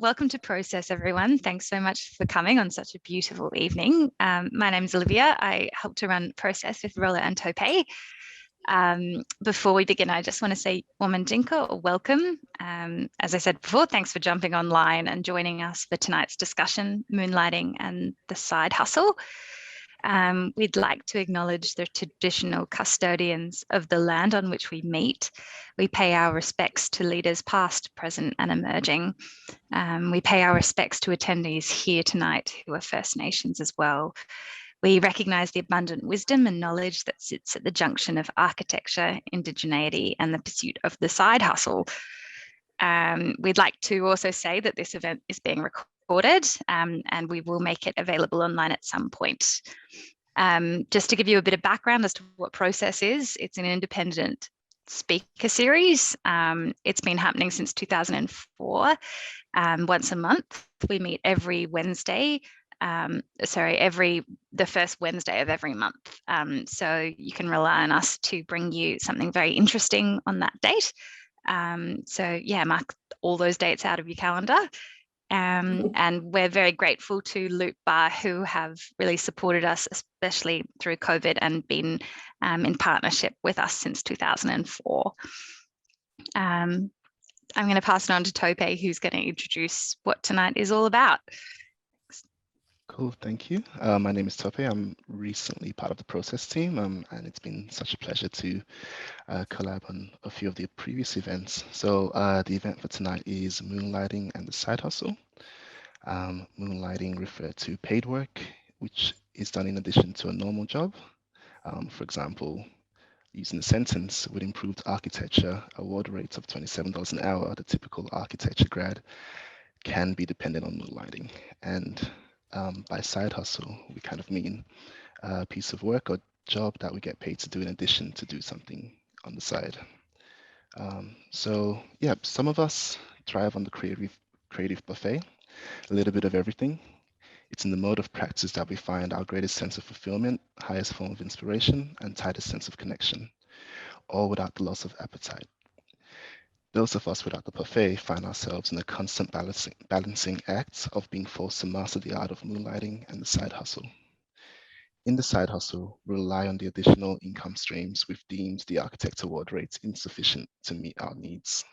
Welcome to Process, everyone. Thanks so much for coming on such a beautiful evening. My name is Olivia. I help to run Process with Rolla and Tope. Before we begin, I just want to say Woman-Jinka, or welcome. As I said before, thanks for jumping online and joining us for tonight's discussion, Moonlighting and the Side Hustle. We'd like to acknowledge the traditional custodians of the land on which we meet. We pay our respects to leaders past, present, and emerging. We pay our respects to attendees here tonight who are First Nations as well. We recognise the abundant wisdom and knowledge that sits at the junction of architecture, indigeneity, and the pursuit of the side hustle. We'd like to also say that this event is being recorded and we will make it available online at some point. Just to give you a bit of background as to what Process is, it's an independent speaker series. It's been happening since 2004. Once a month, we meet every Wednesday. The first Wednesday of every month. So you can rely on us to bring you something very interesting on that date. So yeah, mark all those dates out of your calendar. And we're very grateful to Loop Bar, who have really supported us, especially through COVID, and been in partnership with us since 2004. I'm going to pass it on to Tope, who's going to introduce what tonight is all about. Cool, thank you. My name is Tope. I'm recently part of the Process team, and it's been such a pleasure to collab on a few of the previous events. So the event for tonight is Moonlighting and the Side Hustle. Moonlighting refer to paid work, which is done in addition to a normal job. For example, using the sentence, with improved architecture, award rates of $27 an hour, the typical architecture grad can be dependent on moonlighting. And by side hustle, we kind of mean a piece of work or job that we get paid to do in addition to do something on the side. So yeah, some of us thrive on the creative buffet, a little bit of everything. It's in the mode of practice that we find our greatest sense of fulfillment, highest form of inspiration, and tightest sense of connection, all without the loss of appetite. Those of us without the buffet find ourselves in a constant balancing act of being forced to master the art of moonlighting and the side hustle. In the side hustle, we rely on the additional income streams we've deemed the architect award rates insufficient to meet our needs.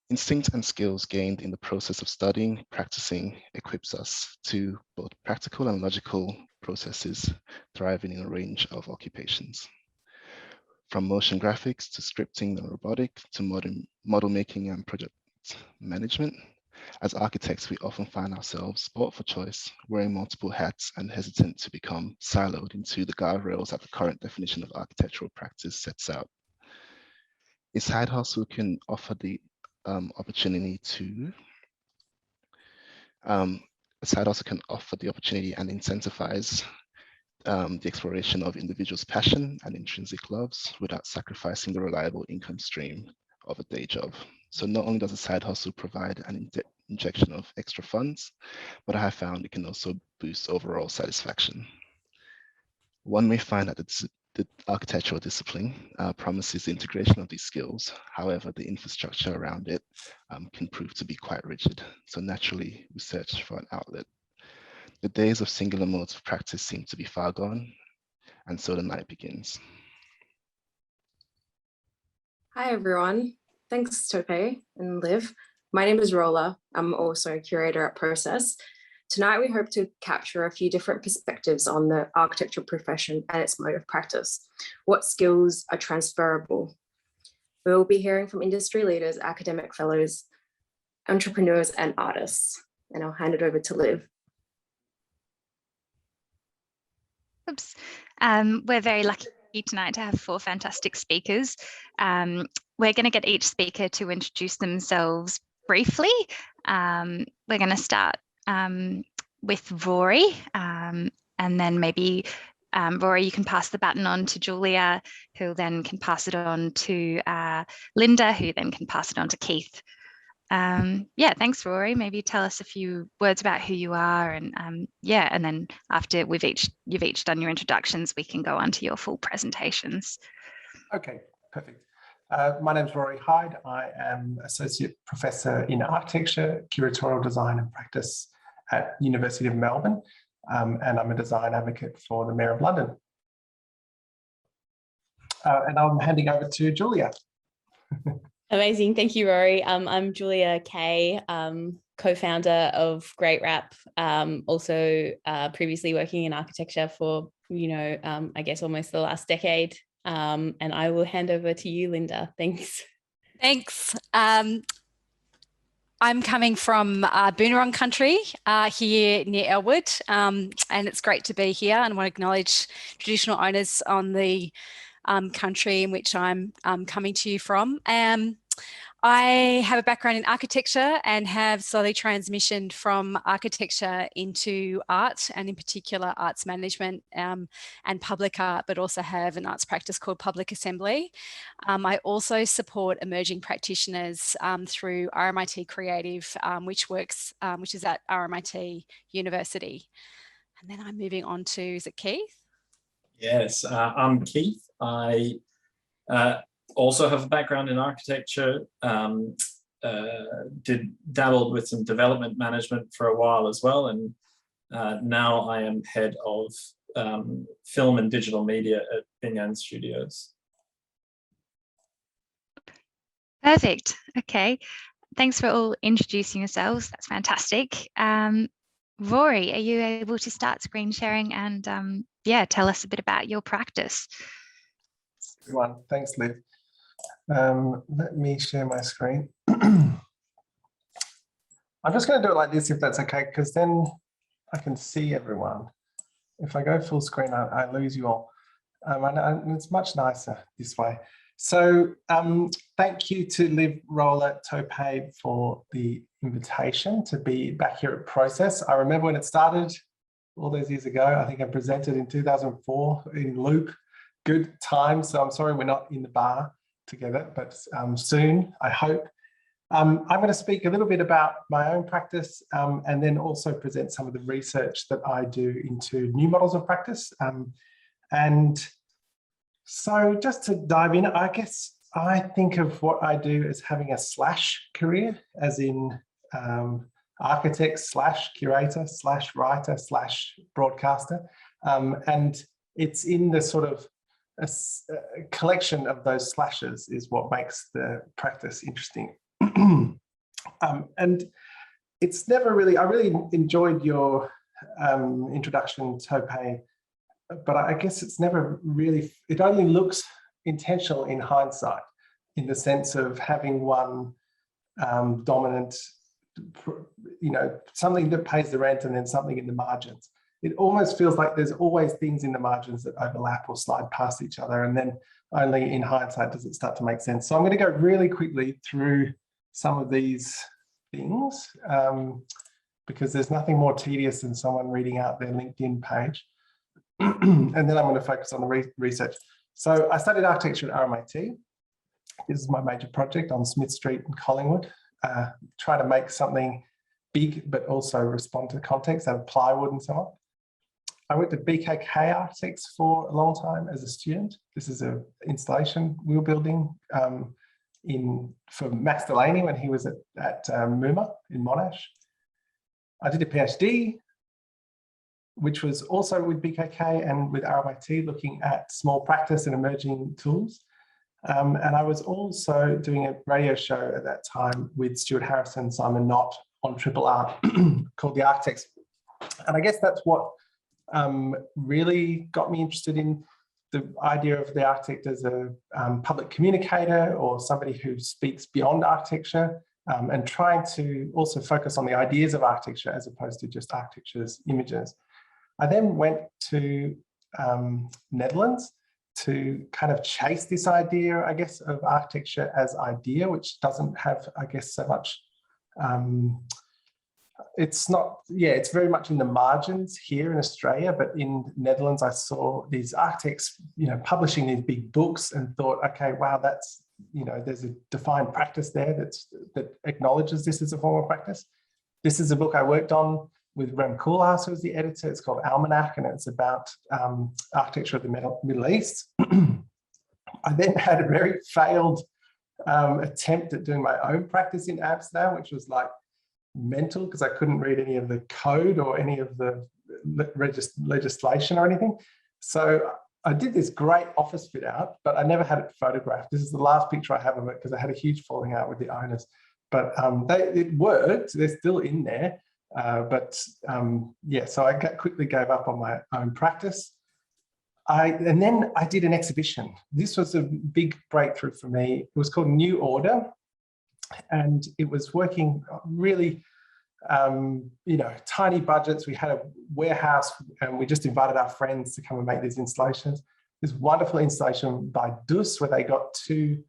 Instinct and skills gained in the process of studying, practicing, equips us to both practical and logical processes, thriving in a range of occupations. From motion graphics to scripting and robotics to model making and project management. As architects, we often find ourselves sport for choice, wearing multiple hats and hesitant to become siloed into the guardrails that the current definition of architectural practice sets out. A side hustle can offer the opportunity and incentivize the exploration of individuals' passion and intrinsic loves without sacrificing the reliable income stream of a day job. So not only does a side hustle provide an injection of extra funds, but I have found it can also boost overall satisfaction. One may find that the architectural discipline promises the integration of these skills. However, the infrastructure around it can prove to be quite rigid. So naturally, we search for an outlet. The days of singular modes of practice seem to be far gone, and so the night begins. Hi, everyone. Thanks, Tope and Liv. My name is Rolla. I'm also a curator at Process. Tonight, we hope to capture a few different perspectives on the architectural profession and its mode of practice. What skills are transferable? We will be hearing from industry leaders, academic fellows, entrepreneurs, and artists. And I'll hand it over to Liv. Oops. We're very lucky tonight to have 4 fantastic speakers. We're going to get each speaker to introduce themselves briefly. We're going to start with Rory, and then maybe Rory, you can pass the baton on to Julia, who then can pass it on to Linda, who then can pass it on to Keith. Yeah, thanks, Rory. Maybe tell us a few words about who you are, and yeah, and then after you've each done your introductions, we can go on to your full presentations. Okay, perfect. My name's Rory Hyde. I am Associate Professor in Architecture, Curatorial Design and Practice at University of Melbourne, and I'm a design advocate for the Mayor of London. And I'm handing over to Julia. Amazing. Thank you, Rory. I'm Julia Kay, co-founder of Great Wrap, also previously working in architecture for, I guess almost the last decade. And I will hand over to you, Linda. Thanks. Thanks. I'm coming from Boonwurrung country here near Elwood, and it's great to be here, and I want to acknowledge traditional owners on the country in which I'm coming to you from. I have a background in architecture and have slowly transitioned from architecture into art, and in particular arts management and public art, but also have an arts practice called Public Assembly. I also support emerging practitioners through RMIT Creative, which is at RMIT University. And then I'm moving on to, is it Keith? Yes, I'm Keith. I also have a background in architecture, dabbled with some development management for a while as well, and now I am head of film and digital media at Binyan Studios. Perfect. Okay. Thanks for all introducing yourselves. That's fantastic. Rory, are you able to start screen sharing and tell us a bit about your practice? Everyone, thanks, Liv. Let me share my screen. I'm just going to do it like this, if that's okay, because then I can see everyone. If I go full screen, I lose you all. And it's much nicer this way. So thank you to Liv, Rolla, Tope for the invitation to be back here at Process. I remember when it started all those years ago. I think I presented in 2004 in Luke. Good time. So I'm sorry we're not in the bar together, but soon, I hope. I'm going to speak a little bit about my own practice and then also present some of the research that I do into new models of practice. And so just to dive in, I guess I think of what I do as having a slash career, as in architect / curator / writer / broadcaster. And it's in the sort of a collection of those slashes is what makes the practice interesting. And it's never really, I really enjoyed your introduction, Tope, but I guess it's never really, it only looks intentional in hindsight, in the sense of having one dominant, something that pays the rent and then something in the margins. It almost feels like there's always things in the margins that overlap or slide past each other, and then only in hindsight does it start to make sense. So I'm going to go really quickly through some of these things because there's nothing more tedious than someone reading out their LinkedIn page. And then I'm going to focus on the research. So I studied architecture at RMIT. This is my major project on Smith Street in Collingwood. Try to make something big, but also respond to the context out of plywood and so on. I worked at BKK Architects for a long time as a student. This is an installation we were building for Max Delaney when he was at MUMA in Monash. I did a PhD, which was also with BKK and with RMIT, looking at small practice and emerging tools. And I was also doing a radio show at that time with Stuart Harrison, Simon Knott on Triple R called The Architects. And I guess that's what really got me interested in the idea of the architect as a public communicator or somebody who speaks beyond architecture, and trying to also focus on the ideas of architecture as opposed to just architecture's images. I then went to Netherlands to kind of chase this idea, I guess, of architecture as idea, which doesn't have, I guess, so much, it's not, it's very much in the margins here in Australia, but in Netherlands, I saw these architects, publishing these big books and thought, okay, wow, that's, there's a defined practice there that acknowledges this as a form of practice. This is a book I worked on with Rem Koolhaas, who was the editor. It's called Almanac, and it's about architecture of the Middle East. I then had a very failed attempt at doing my own practice in Amsterdam, which was like mental because I couldn't read any of the code or any of the legislation or anything. So I did this great office fit out, but I never had it photographed. This is the last picture I have of it because I had a huge falling out with the owners. But it worked. They're still in there. Yeah, so I quickly gave up on my own practice. And then I did an exhibition. This was a big breakthrough for me. It was called New Order, and it was working really, tiny budgets. We had a warehouse, and we just invited our friends to come and make these installations. This wonderful installation by Dus, where they got two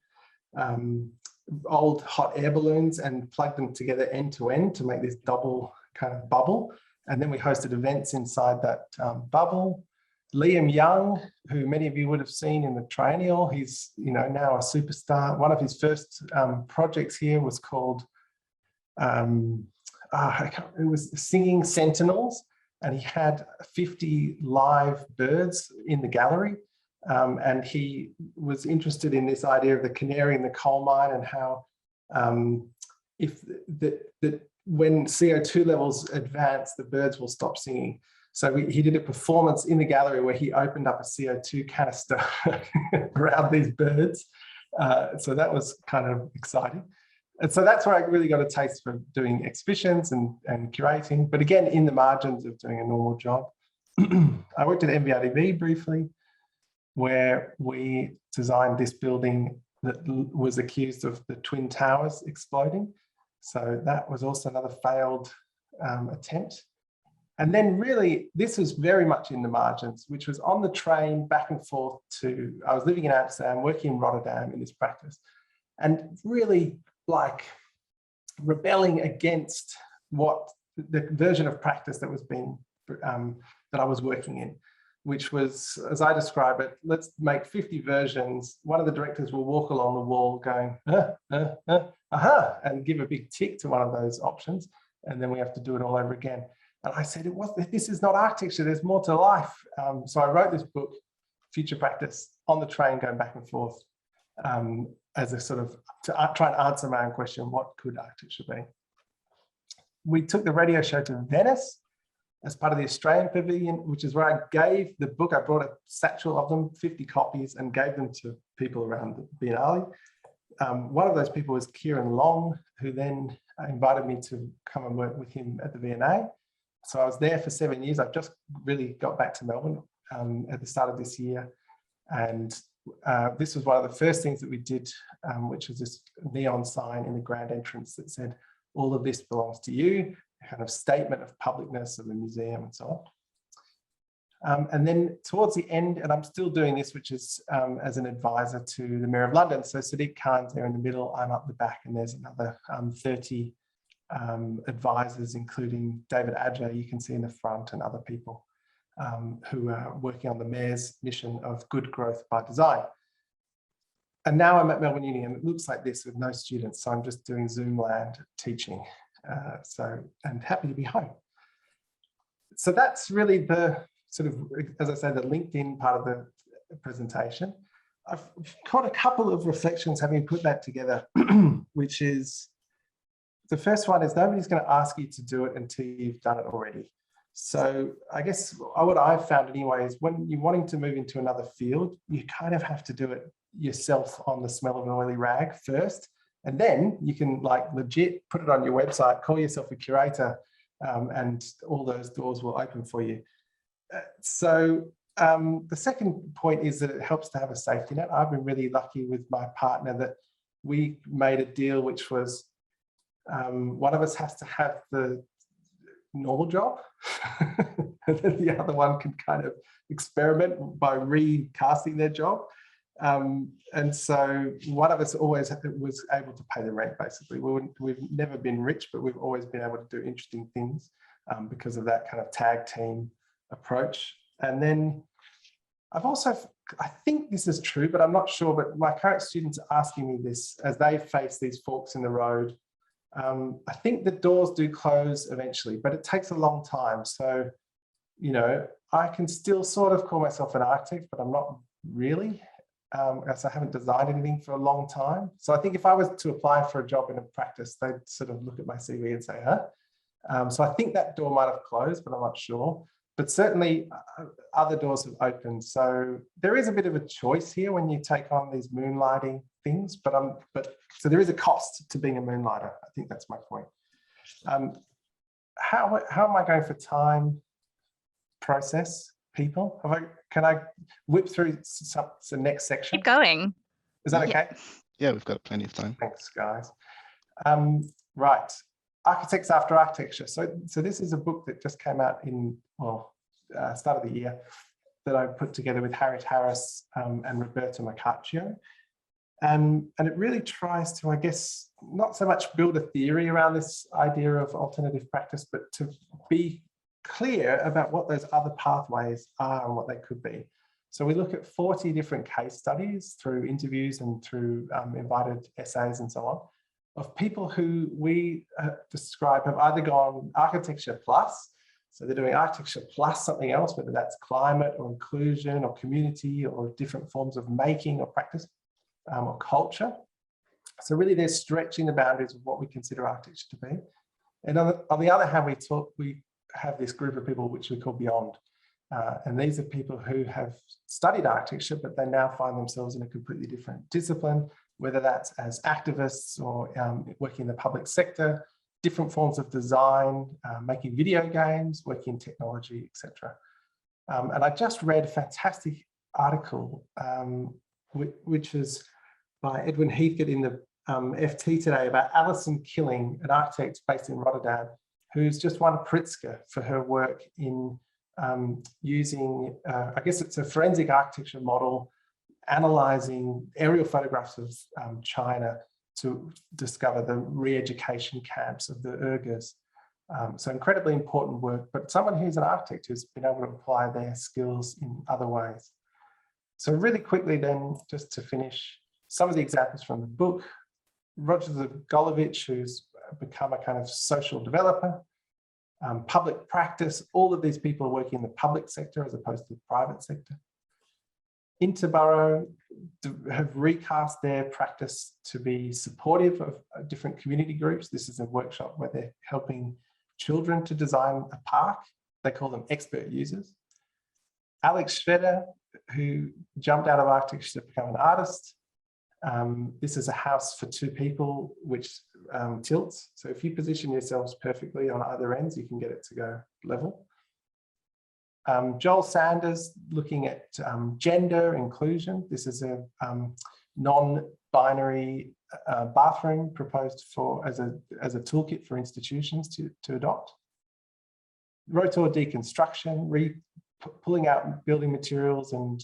old hot air balloons and plugged them together end to end to make this double kind of bubble. And then we hosted events inside that bubble. Liam Young, who many of you would have seen in the triennial, he's now a superstar. One of his first projects here was called, it was Singing Sentinels, and he had 50 live birds in the gallery. And he was interested in this idea of the canary in the coal mine and how when CO2 levels advance, the birds will stop singing. So he did a performance in the gallery where he opened up a CO2 canister around these birds. So that was kind of exciting. And so that's where I really got a taste for doing exhibitions and curating, but again, in the margins of doing a normal job. I worked at MVRDV briefly, where we designed this building that was accused of the Twin Towers exploding. So that was also another failed attempt. And then really, this was very much in the margins, which was on the train back and forth I was living in Amsterdam, working in Rotterdam in this practice, and really like rebelling against what the version of practice that was being, that I was working in, which was, as I describe it, let's make 50 versions. One of the directors will walk along the wall going, aha, and give a big tick to one of those options. And then we have to do it all over again. And I said, this is not architecture, there's more to life. So I wrote this book, Future Practice, on the train going back and forth as a sort of, to try and answer my own question, what could architecture be? We took the radio show to Venice as part of the Australian Pavilion, which is where I gave the book. I brought a satchel of them, 50 copies, and gave them to people around the Biennale. One of those people was Kieran Long, who then invited me to come and work with him at the V&A. So I was there for 7 years. I've just really got back to Melbourne at the start of this year. And this was one of the first things that we did, which was this neon sign in the grand entrance that said, all of this belongs to you, a kind of statement of publicness of the museum and so on. And then towards the end, and I'm still doing this, which is as an advisor to the Mayor of London. So Sadiq Khan's there in the middle, I'm up the back, and there's another 30 advisors, including David Adja, you can see in the front, and other people who are working on the Mayor's mission of good growth by design. And now I'm at Melbourne Uni, and it looks like this with no students. So I'm just doing Zoom land teaching. And happy to be home. So that's really the sort of, as I say, the LinkedIn part of the presentation. I've got a couple of reflections having put that together, which is, the first one is nobody's going to ask you to do it until you've done it already. So I guess what I've found anyway is when you're wanting to move into another field, you kind of have to do it yourself on the smell of an oily rag first. And then you can like legit put it on your website, call yourself a curator, and all those doors will open for you. The second point is that it helps to have a safety net. I've been really lucky with my partner that we made a deal which was one of us has to have the normal job and then the other one can kind of experiment by recasting their job. And so one of us always was able to pay the rent, basically. We've never been rich, but we've always been able to do interesting things because of that kind of tag team approach. And then I've also, I think this is true, but I'm not sure, but my current students are asking me this as they face these forks in the road. I think the doors do close eventually, but it takes a long time. So, you know, I can still sort of call myself an architect, but I'm not really. as I haven't designed anything for a long time. So I think if I was to apply for a job in a practice, they'd sort of look at my CV and say, huh? So I think that door might have closed, but I'm not sure. But certainly other doors have opened. So there is a bit of a choice here when you take on these moonlighting things, but so there is a cost to being a moonlighter. I think that's my point. How am I going for time, process, people? Can I whip through the next section? Keep going. Is that okay? Yeah, we've got plenty of time. Thanks, guys. Right, Architects After Architecture. So this is a book that just came out in, start of the year, that I put together with Harriet Harris and Roberto Maccaccio. And it really tries to, I guess, not so much build a theory around this idea of alternative practice, but to be clear about what those other pathways are and what they could be. So we look at 40 different case studies through interviews and through invited essays and so on, of people who we describe have either gone architecture plus, so they're doing architecture plus something else, whether that's climate or inclusion or community or different forms of making or practice or culture. So really they're stretching the boundaries of what we consider architecture to be. And on the other hand, we have this group of people which we call beyond. And these are people who have studied architecture, but they now find themselves in a completely different discipline, whether that's as activists or working in the public sector, different forms of design, making video games, working in technology, etc. And I just read a fantastic article, which is by Edwin Heathcote in the FT today about Alison Killing, an architect based in Rotterdam, who's just won a Pritzker for her work in using, I guess it's a forensic architecture model, analysing aerial photographs of China to discover the re-education camps of the Uyghurs. So incredibly important work, but someone who's an architect who's been able to apply their skills in other ways. So really quickly then, just to finish, some of the examples from the book, Roger Zagolovich, who's become a kind of social developer, public practice, all of these people are working in the public sector as opposed to the private sector. Interborough have recast their practice to be supportive of different community groups. This is a workshop where they're helping children to design a park. They call them expert users. Alex Schroeder, who jumped out of architecture to become an artist. This is a house for two people, which tilts. So if you position yourselves perfectly on either ends, you can get it to go level. Joel Sanders looking at gender inclusion. This is a non-binary bathroom proposed for as a toolkit for institutions to adopt. Rotor deconstruction, pulling out building materials and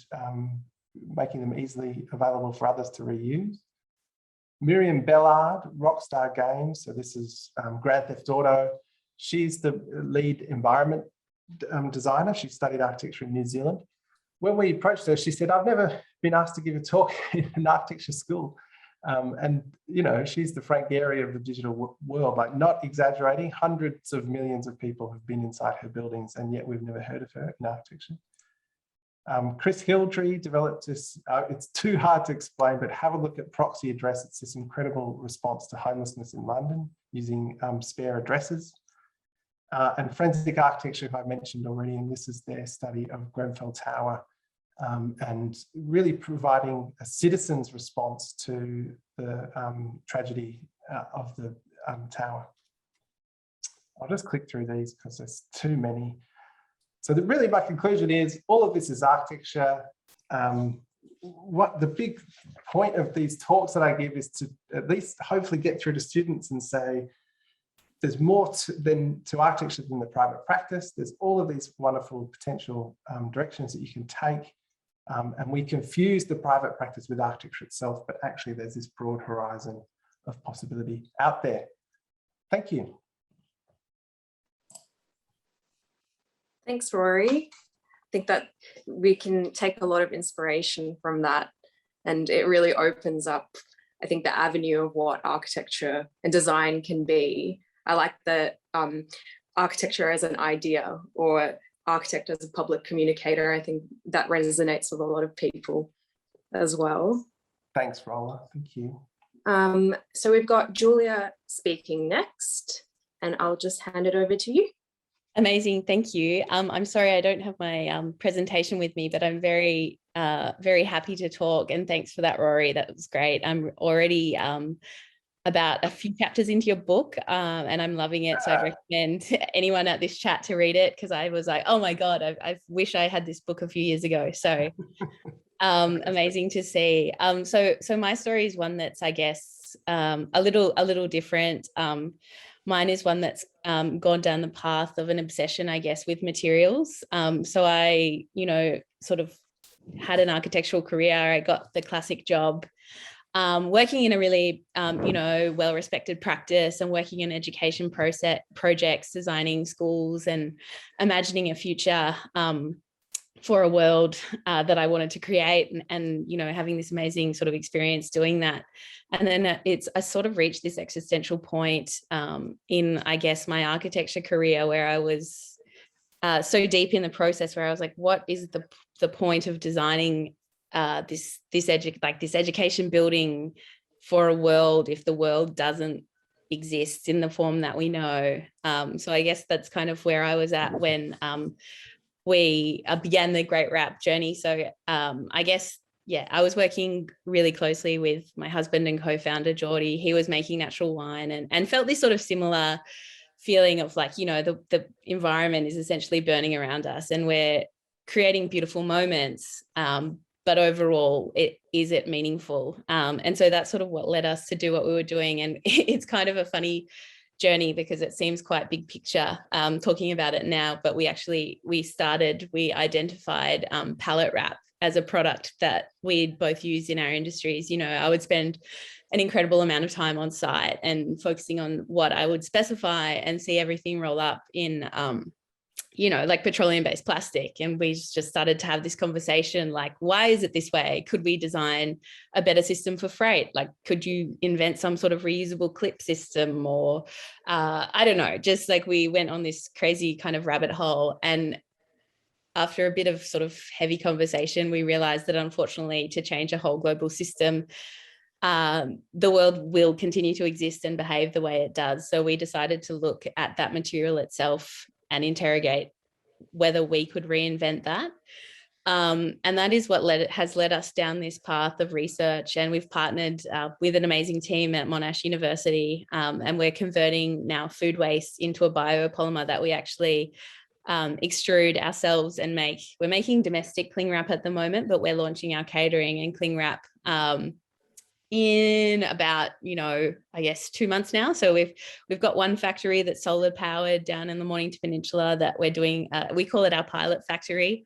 making them easily available for others to reuse. Miriam Bellard, Rockstar Games. So this is Grand Theft Auto. She's the lead environment designer. She studied architecture in New Zealand. When we approached her, she said, I've never been asked to give a talk in an architecture school. And, you know, she's the Frank Gehry of the digital world, like not exaggerating. Hundreds of millions of people have been inside her buildings, and yet we've never heard of her in architecture. Chris Hildrey developed this, it's too hard to explain, but have a look at Proxy Address. It's this incredible response to homelessness in London using spare addresses. And Forensic Architecture, who I mentioned already, and this is their study of Grenfell Tower, and really providing a citizen's response to the tragedy of the tower. I'll just click through these because there's too many. So really my conclusion is all of this is architecture. What the big point of these talks that I give is to at least hopefully get through to students and say, there's more to architecture than the private practice. There's all of these wonderful potential directions that you can take. And we confuse the private practice with architecture itself, but actually there's this broad horizon of possibility out there. Thank you. Thanks, Rory. I think that we can take a lot of inspiration from that, and it really opens up, I think, the avenue of what architecture and design can be. I like the architecture as an idea or architect as a public communicator. I think that resonates with a lot of people. as well. Thanks, Rolla. Thank you. So we've got Julia speaking next, and I'll just hand it over to you. Amazing, thank you. I'm sorry I don't have my presentation with me, but I'm very happy to talk, and thanks for that, Rory. That was great. I'm already about a few chapters into your book, and I'm loving it. So I'd recommend anyone at this chat to read it, because I was like, oh my God, I wish I had this book a few years ago. So amazing to see. So my story is one that's, I guess, a little different. Mine is one that's gone down the path of an obsession, I guess, with materials. So I, sort of had an architectural career. I got the classic job working in a really, well-respected practice, and working in education projects, designing schools and imagining a future for a world that I wanted to create, and having this amazing sort of experience doing that. And then I sort of reached this existential point in, I guess, my architecture career, where I was so deep in the process, where I was like, what is the point of designing this education building for a world if the world doesn't exist in the form that we know? So I guess that's kind of where I was at when we began the Great Wrap journey. So I guess, I was working really closely with my husband and co-founder, Geordie. He was making natural wine, and felt this sort of similar feeling of like, the environment is essentially burning around us, and we're creating beautiful moments, but overall, is it meaningful? And so that's sort of what led us to do what we were doing. And it's kind of a funny journey, because it seems quite big picture talking about it now, but we identified pallet wrap as a product that we'd both used in our industries. I would spend an incredible amount of time on site and focusing on what I would specify, and see everything roll up in like petroleum-based plastic. And we just started to have this conversation, like, why is it this way? Could we design a better system for freight? Like, could you invent some sort of reusable clip system? Or I don't know, just like we went on this crazy kind of rabbit hole. And after a bit of sort of heavy conversation, we realized that unfortunately, to change a whole global system, the world will continue to exist and behave the way it does. So we decided to look at that material itself and interrogate whether we could reinvent that. And that is what has led us down this path of research. And we've partnered with an amazing team at Monash University, and we're converting now food waste into a biopolymer that we actually extrude ourselves and make. We're making domestic cling wrap at the moment, but we're launching our catering and cling wrap in about, I guess 2 months now. So we've got one factory that's solar powered down in the Mornington Peninsula that we're doing, we call it our pilot factory,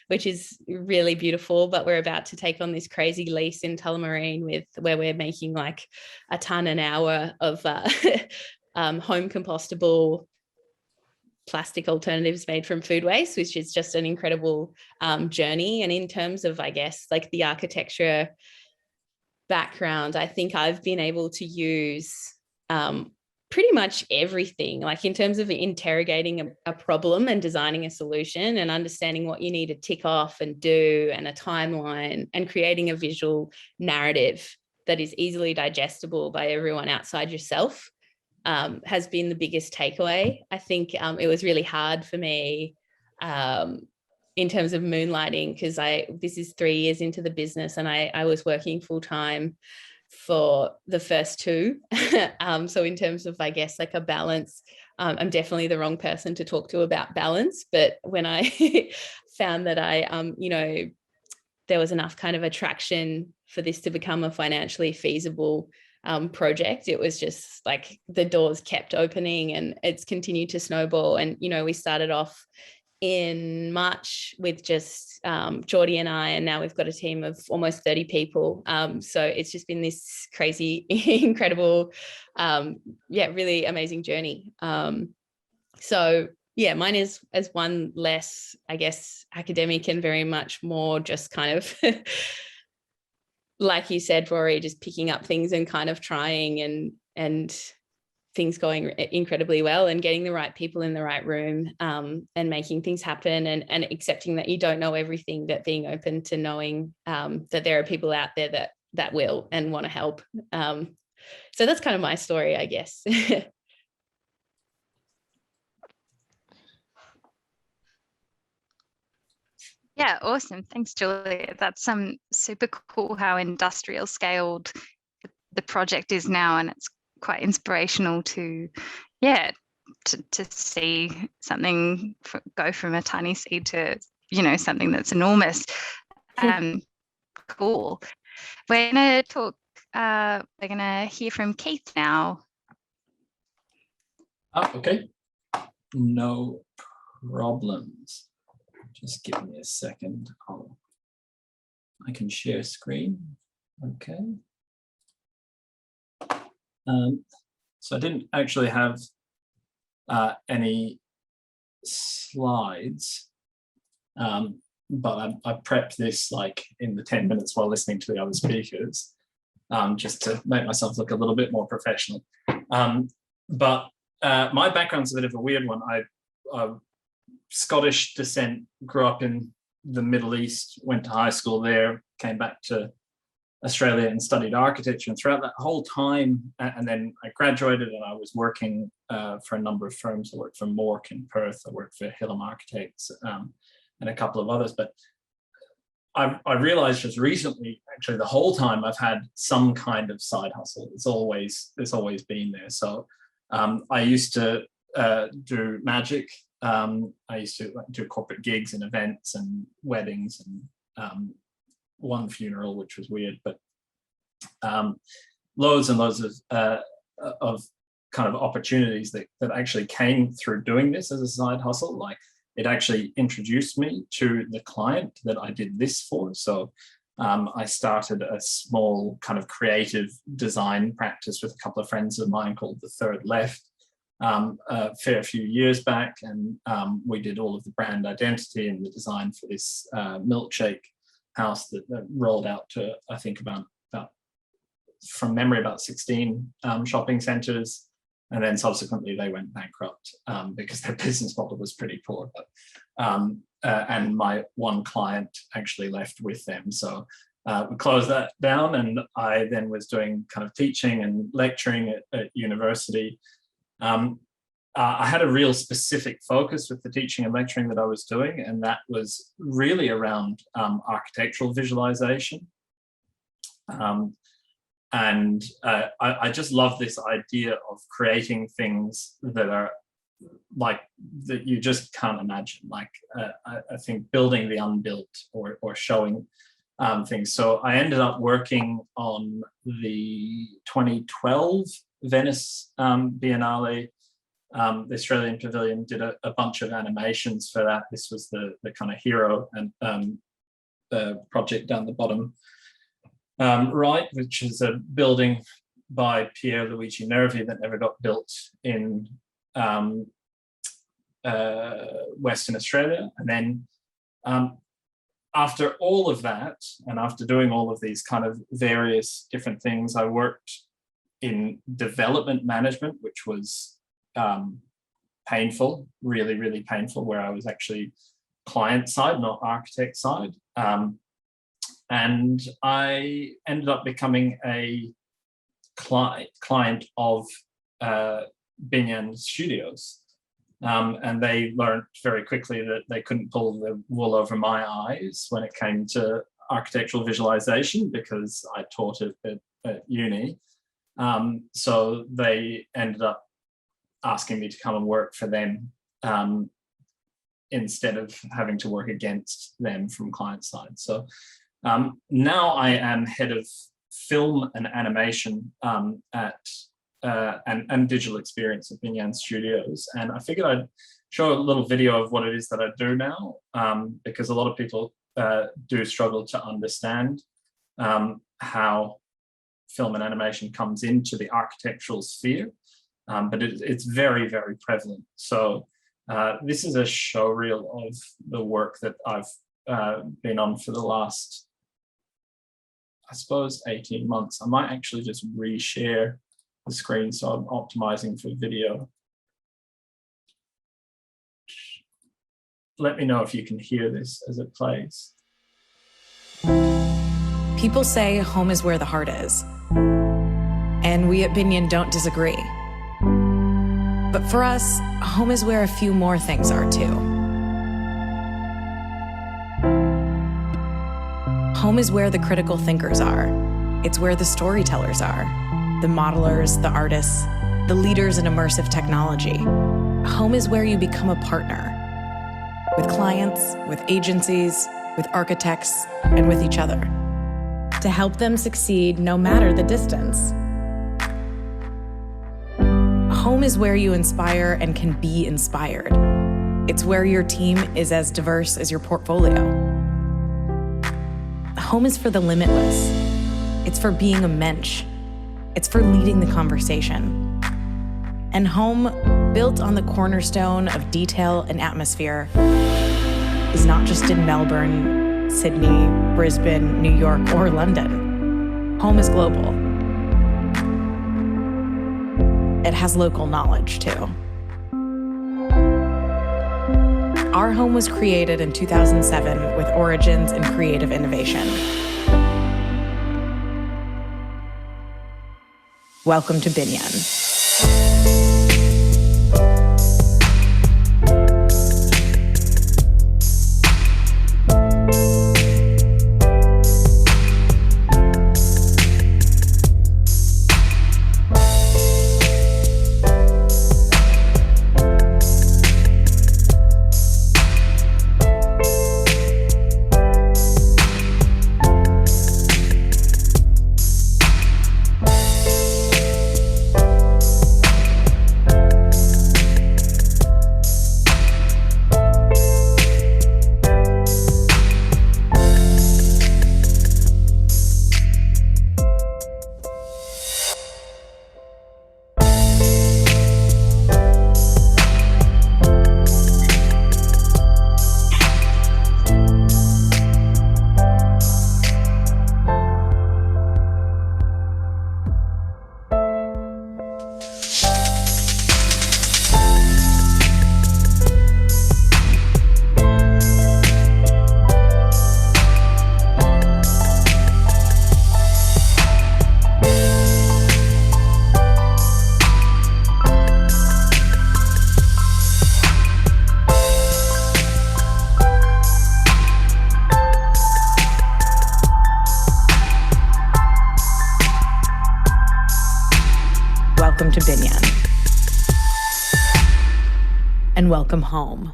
which is really beautiful, but we're about to take on this crazy lease in Tullamarine where we're making like a ton an hour of home compostable plastic alternatives made from food waste, which is just an incredible journey. And in terms of, I guess, like the architecture background, I think I've been able to use pretty much everything, like in terms of interrogating a problem and designing a solution and understanding what you need to tick off and do, and a timeline, and creating a visual narrative that is easily digestible by everyone outside yourself, has been the biggest takeaway. I think it was really hard for me in terms of Moonlighting, because this is 3 years into the business, and I was working full time for the first 2. So in terms of, I guess, like a balance, I'm definitely the wrong person to talk to about balance. But when I found that there was enough kind of attraction for this to become a financially feasible project, it was just like the doors kept opening, and it's continued to snowball. And, we started off in March with just Geordie and I, and now we've got a team of almost 30 people. So it's just been this crazy, incredible, really amazing journey. So yeah, mine is as one less, I guess, academic, and very much more just kind of like you said, Rory, just picking up things and kind of trying and things going incredibly well, and getting the right people in the right room, and making things happen, and accepting that you don't know everything, but being open to knowing that there are people out there that will and want to help. So that's kind of my story, I guess. Yeah, awesome. Thanks, Julia. That's super cool how industrial scaled the project is now, and it's quite inspirational to, yeah, to see something go from a tiny seed to, you know, something that's enormous. Cool. We're gonna talk. We're gonna hear from Keith now. Oh, okay. No problems. Just give me a second. I can share screen. Okay. So I didn't actually have any slides, but I prepped this like in the 10 minutes while listening to the other speakers, just to make myself look a little bit more professional. But my background's a bit of a weird one. I Scottish descent, grew up in the Middle East, went to high school there, came back to Australia and studied architecture. And throughout that whole time, and then I graduated and I was working for a number of firms. I worked for Mork in Perth, I worked for Hussle Architects, and a couple of others. But I realized just recently, actually the whole time I've had some kind of side hustle. It's always been there. So I used to do magic. I used to do corporate gigs and events and weddings, and one funeral, which was weird, but loads and loads of kind of opportunities that actually came through doing this as a side hustle. Like, it actually introduced me to the client that I did this for. So I started a small kind of creative design practice with a couple of friends of mine called The Third Left a fair few years back, and we did all of the brand identity and the design for this milkshake house that rolled out to, I think, about from memory, about 16 shopping centres, and then subsequently they went bankrupt because their business model was pretty poor. But, and my one client actually left with them, so we closed that down, and I then was doing kind of teaching and lecturing at university. I had a real specific focus with the teaching and lecturing that I was doing, and that was really around architectural visualization. And I just love this idea of creating things that are like, that you just can't imagine. Like, I think building the unbuilt, or showing things. So I ended up working on the 2012 Venice Biennale. The Australian Pavilion did a bunch of animations for that. This was the kind of hero and project down the bottom right, which is a building by Pier Luigi Nervi that never got built in Western Australia. And then after all of that, and after doing all of these kind of various different things, I worked in development management, which was painful, really, really painful, where I was actually client side, not architect side. And I ended up becoming a client of Binyan Studios. And they learned very quickly that they couldn't pull the wool over my eyes when it came to architectural visualization, because I taught it at uni. So they ended up asking me to come and work for them instead of having to work against them from client side. So now I am head of film and animation at and digital experience at Binyan Studios. And I figured I'd show a little video of what it is that I do now, because a lot of people do struggle to understand how film and animation comes into the architectural sphere, but it's very, very prevalent. So this is a show reel of the work that I've been on for the last, I suppose, 18 months. I might actually just reshare the screen, so I'm optimizing for video. Let me know if you can hear this as it plays. People say home is where the heart is. And we at Binion don't disagree. But for us, home is where a few more things are too. Home is where the critical thinkers are. It's where the storytellers are, the modelers, the artists, the leaders in immersive technology. Home is where you become a partner with clients, with agencies, with architects, and with each other to help them succeed no matter the distance. Home is where you inspire and can be inspired. It's where your team is as diverse as your portfolio. Home is for the limitless. It's for being a mensch. It's for leading the conversation. And home, built on the cornerstone of detail and atmosphere, is not just in Melbourne, Sydney, Brisbane, New York, or London. Home is global. It has local knowledge too. Our home was created in 2007 with origins in creative innovation. Welcome to Binion. Welcome to Binion. And welcome home.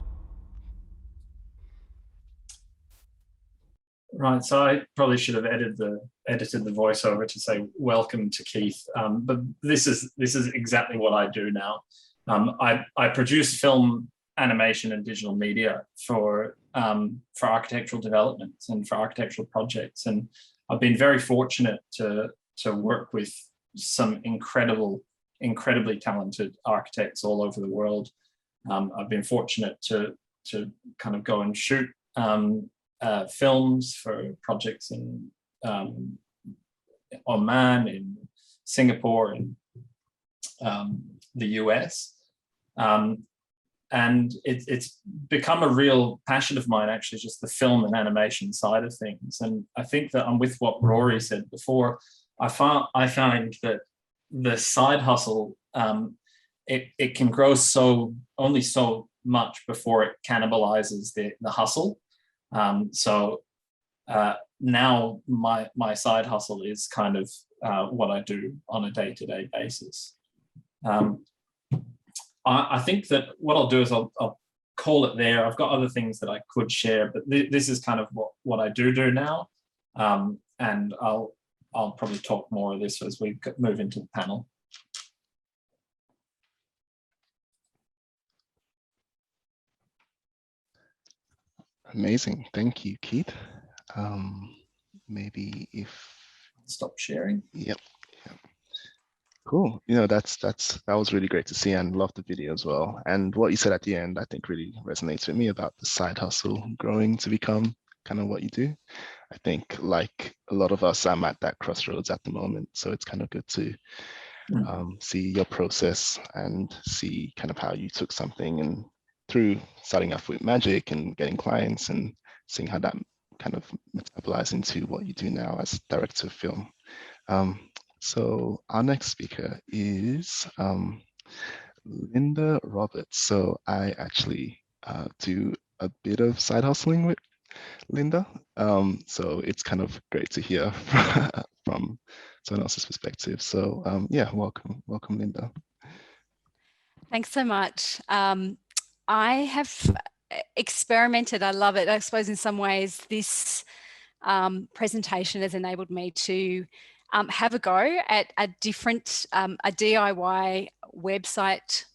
Right, so I probably should have edited the voiceover to say welcome to Keith, but this is exactly what I do now. I produce film, animation, and digital media for architectural developments and for architectural projects, and I've been very fortunate to work with some incredibly talented architects all over the world. I've been fortunate to kind of go and shoot films for projects in Oman, in Singapore, in the US. And it's become a real passion of mine, actually, just the film and animation side of things. And I think that I'm with what Rory said before. I find that the side hustle, it can grow only so much before it cannibalizes the hustle. So now my side hustle is kind of what I do on a day-to-day basis. I think that what I'll do is I'll call it there. I've got other things that I could share, but this is kind of what I do now. And I'll probably talk more of this as we move into the panel. Amazing, thank you, Keith. Maybe if stop sharing. Yep. Cool. You know, that was really great to see, and love the video as well. And what you said at the end, I think really resonates with me about the side hustle growing to become kind of what you do. I think, like a lot of us, I'm at that crossroads at the moment, so it's kind of good to see your process and see kind of how you took something and through starting off with magic and getting clients and seeing how that kind of metabolized into what you do now as director of film. So our next speaker is Linda Roberts. So I actually do a bit of side hustling with Linda. So it's kind of great to hear from someone else's perspective. So yeah, welcome, Linda. Thanks so much. I have experimented. I love it. I suppose in some ways this presentation has enabled me to have a go at a different, a DIY website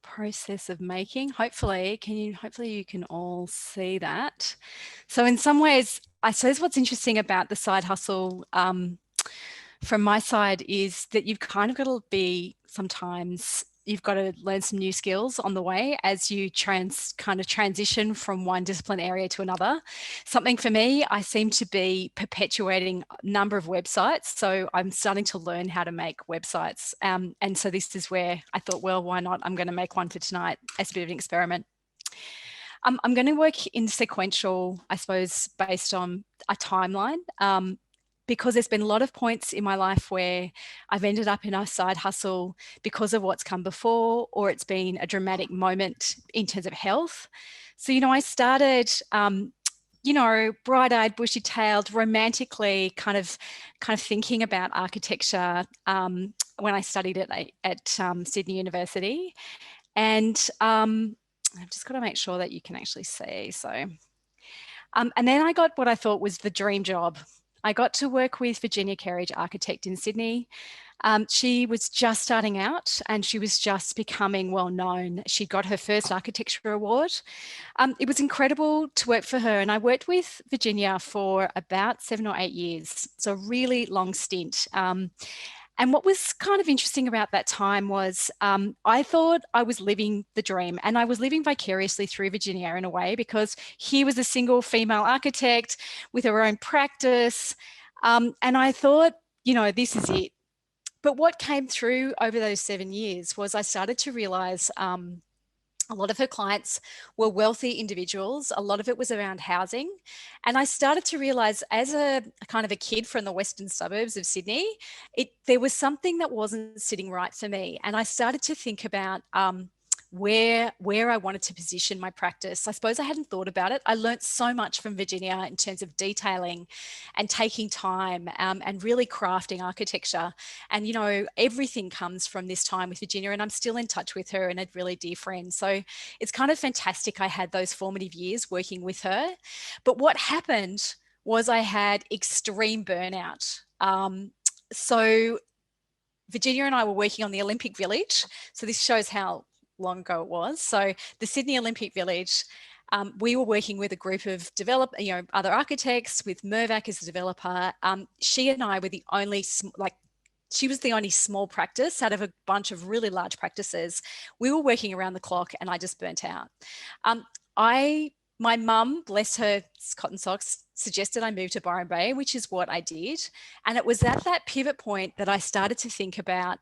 process of making. Hopefully you can all see that. So in some ways, I suppose what's interesting about the side hustle from my side is that you've kind of got to be, sometimes you've got to learn some new skills on the way as you kind of transition from one discipline area to another. Something for me, I seem to be perpetuating a number of websites. So I'm starting to learn how to make websites. And so this is where I thought, well, why not? I'm going to make one for tonight as a bit of an experiment. I'm going to work in sequential, I suppose, based on a timeline. Because there's been a lot of points in my life where I've ended up in a side hustle because of what's come before, or it's been a dramatic moment in terms of health. So, I started, bright-eyed, bushy-tailed, romantically kind of thinking about architecture when I studied at Sydney University. And I've just got to make sure that you can actually see. So, and then I got what I thought was the dream job. I got to work with Virginia Kerridge, architect in Sydney. She was just starting out and she was just becoming well known. She got her first architecture award. It was incredible to work for her, and I worked with Virginia for about 7 or 8 years, so a really long stint. And what was kind of interesting about that time was I thought I was living the dream, and I was living vicariously through Virginia in a way, because here was a single female architect with her own practice. And I thought, this is it. But what came through over those 7 years was I started to realize a lot of her clients were wealthy individuals. A lot of it was around housing. And I started to realize, as a kind of a kid from the western suburbs of Sydney, there was something that wasn't sitting right for me. And I started to think about where I wanted to position my practice. I suppose I hadn't thought about it. I learned so much from Virginia in terms of detailing and taking time and really crafting architecture. And, everything comes from this time with Virginia, and I'm still in touch with her and a really dear friend. So it's kind of fantastic I had those formative years working with her. But what happened was I had extreme burnout. So Virginia and I were working on the Olympic Village. So this shows how long ago it was. So the Sydney Olympic Village, we were working with a group of other architects, with Mervac as a developer. She and I were the only, she was the only small practice out of a bunch of really large practices. We were working around the clock and I just burnt out. My mum, bless her cotton socks, suggested I move to Byron Bay, which is what I did. And it was at that pivot point that I started to think about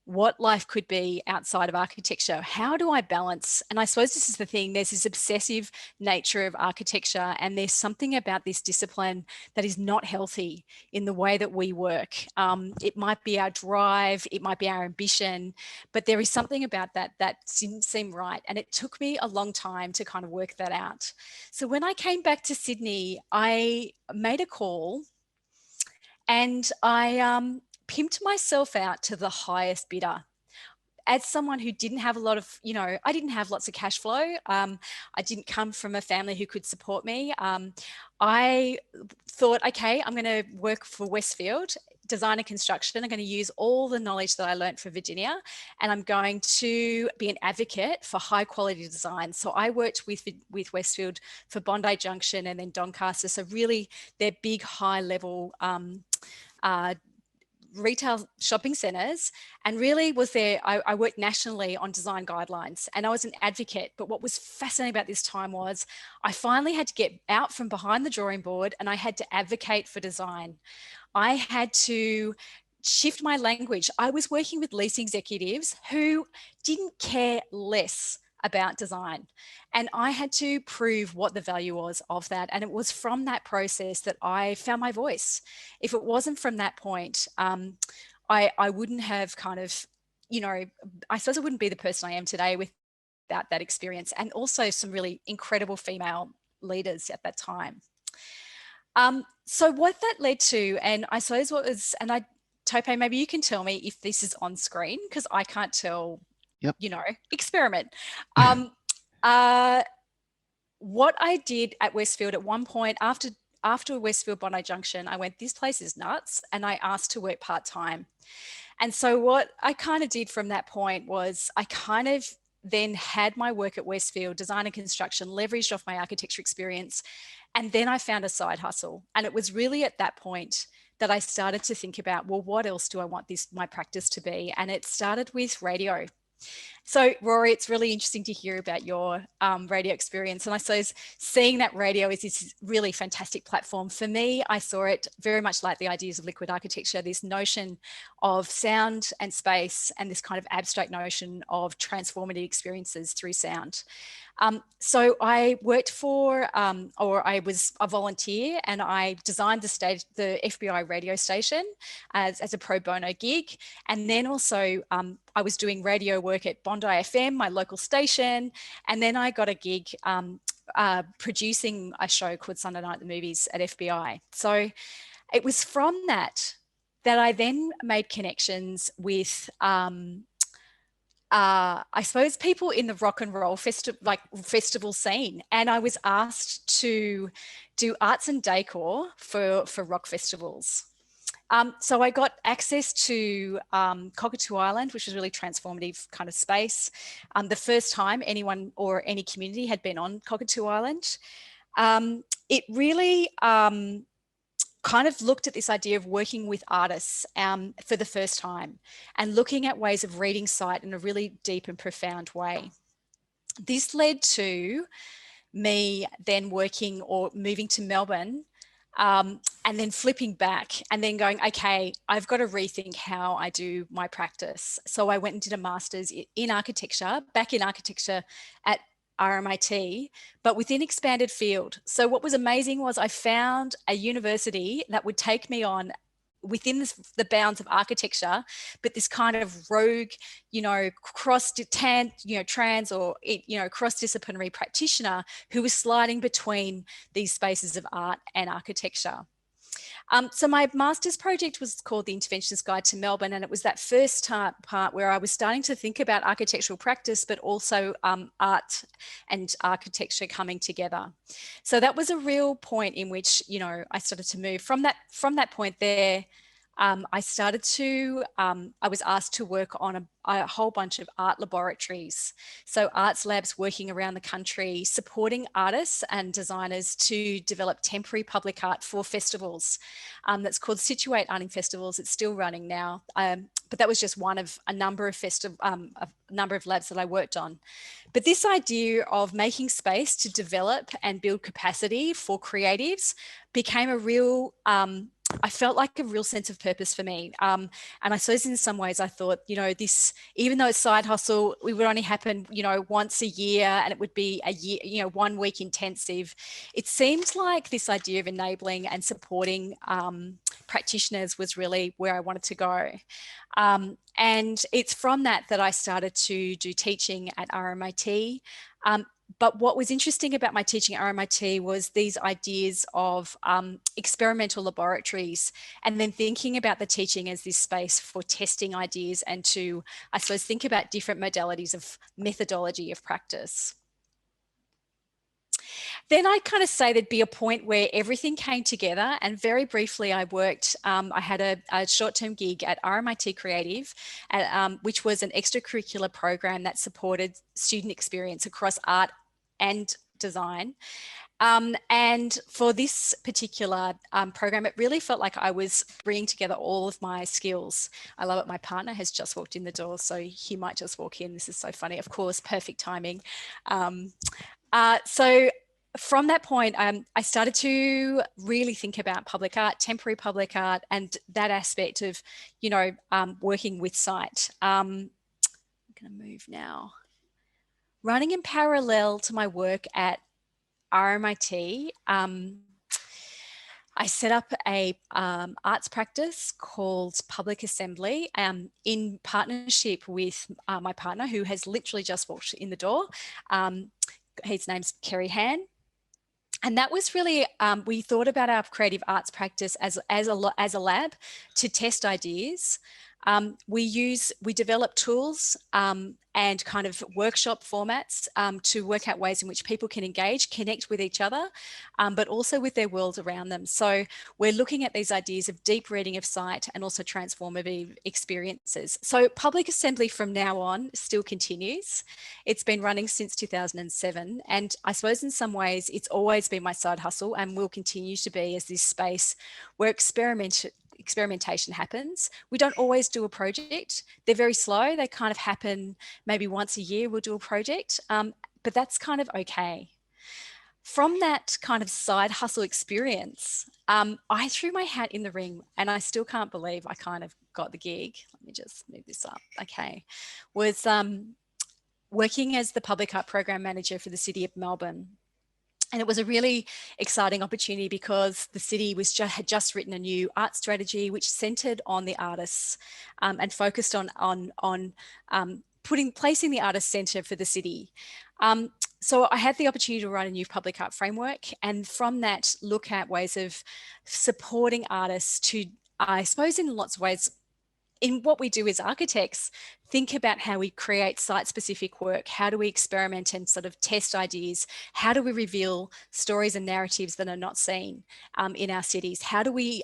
what life could be outside of architecture. How do I balance? And I suppose this is the thing, there's this obsessive nature of architecture, and there's something about this discipline that is not healthy in the way that we work. It might be our drive, it might be our ambition, but there is something about that didn't seem right. And it took me a long time to kind of work that out. So when I came back to Sydney, I made a call and I pimped myself out to the highest bidder. As someone who didn't have a lot of, I didn't have lots of cash flow. I didn't come from a family who could support me. I thought, okay, I'm going to work for Westfield, design and construction. I'm going to use all the knowledge that I learned from Virginia, and I'm going to be an advocate for high quality design. So I worked with Westfield for Bondi Junction and then Doncaster. So really they're big, high level retail shopping centres, and really was there, I worked nationally on design guidelines, and I was an advocate. But what was fascinating about this time was I finally had to get out from behind the drawing board and I had to advocate for design. I had to shift my language. I was working with leasing executives who didn't care less about design. And I had to prove what the value was of that. And it was from that process that I found my voice. If it wasn't from that point, I wouldn't have kind of, you know, I suppose I wouldn't be the person I am today without that experience, and also some really incredible female leaders at that time. So what that led to, and I suppose what was, and Tope, maybe you can tell me if this is on screen, because I can't tell. Yep. You know, experiment. What I did at Westfield at one point, after Westfield Bondi Junction, I went, this place is nuts, and I asked to work part-time. And so what I kind of did from that point was I kind of then had my work at Westfield, design and construction, leveraged off my architecture experience, and then I found a side hustle. And it was really at that point that I started to think about, well, what else do I want my practice to be? And it started with radio. So Rory, it's really interesting to hear about your radio experience. And I suppose seeing that radio is this really fantastic platform. For me, I saw it very much like the ideas of liquid architecture, this notion of sound and space, and this kind of abstract notion of transformative experiences through sound. So I worked for, or I was a volunteer, and I designed the FBI radio station as a pro bono gig. And then also I was doing radio work at Bondi FM, my local station. And then I got a gig producing a show called Sunday Night at the Movies at FBI. So it was from that I then made connections with I suppose people in the rock and roll festival scene. And I was asked to do arts and decor for rock festivals. So I got access to Cockatoo Island, which was really transformative kind of space. The first time anyone or any community had been on Cockatoo Island. It really kind of looked at this idea of working with artists for the first time and looking at ways of reading sight in a really deep and profound way. This led to me then working or moving to Melbourne and then flipping back and then going, okay, I've got to rethink how I do my practice. So I went and did a master's in architecture, back in architecture at RMIT, but within expanded field. So what was amazing was I found a university that would take me on within the bounds of architecture, but this kind of rogue, trans or, cross-disciplinary practitioner who was sliding between these spaces of art and architecture. So my master's project was called The Interventionist Guide to Melbourne, and it was that first part where I was starting to think about architectural practice, but also art and architecture coming together. So that was a real point in which, I started to move from that point there. I was asked to work on a whole bunch of art laboratories. So arts labs working around the country, supporting artists and designers to develop temporary public art for festivals. That's called Situate Arting Festivals. It's still running now. But that was just one of a number of labs that I worked on. But this idea of making space to develop and build capacity for creatives became a real, I felt like a real sense of purpose for me. And I suppose in some ways I thought, this, even though it's side hustle, it would only happen, once a year, and it would be a year, 1 week intensive. It seemed like this idea of enabling and supporting practitioners was really where I wanted to go. And it's from that I started to do teaching at RMIT. But what was interesting about my teaching at RMIT was these ideas of experimental laboratories, and then thinking about the teaching as this space for testing ideas and to, I suppose, think about different modalities of methodology of practice. Then I kind of say there'd be a point where everything came together, and very briefly I worked, I had a short-term gig at RMIT Creative, which was an extracurricular program that supported student experience across art and design. And for this particular program, it really felt like I was bringing together all of my skills. I love it. My partner has just walked in the door, so he might just walk in. This is so funny. Of course, perfect timing. So from that point, I started to really think about public art, temporary public art, and that aspect of, you know, working with site. I'm going to move now. Running in parallel to my work at RMIT, I set up a arts practice called Public Assembly in partnership with my partner, who has literally just walked in the door. His name's Kerry Han. And that was really, we thought about our creative arts practice as a lab to test ideas. We develop tools and kind of workshop formats to work out ways in which people can engage, connect with each other, but also with their world around them. So we're looking at these ideas of deep reading of sight and also transformative experiences. So Public Assembly from now on still continues. It's been running since 2007. And I suppose in some ways it's always been my side hustle and will continue to be as this space where experimentation happens. We don't always do a project. They're very slow. They kind of happen maybe once a year we'll do a project, but that's kind of okay. From that kind of side hustle experience, I threw my hat in the ring and I still can't believe I kind of got the gig. Let me just move this up. Okay. Was working as the public art program manager for the City of Melbourne. And it was a really exciting opportunity because the city had just written a new art strategy which centred on the artists and focused on placing the artist centre for the city. So I had the opportunity to write a new public art framework, and from that look at ways of supporting artists to, I suppose in lots of ways, in what we do as architects, think about how we create site-specific work. How do we experiment and sort of test ideas? How do we reveal stories and narratives that are not seen in our cities? How do we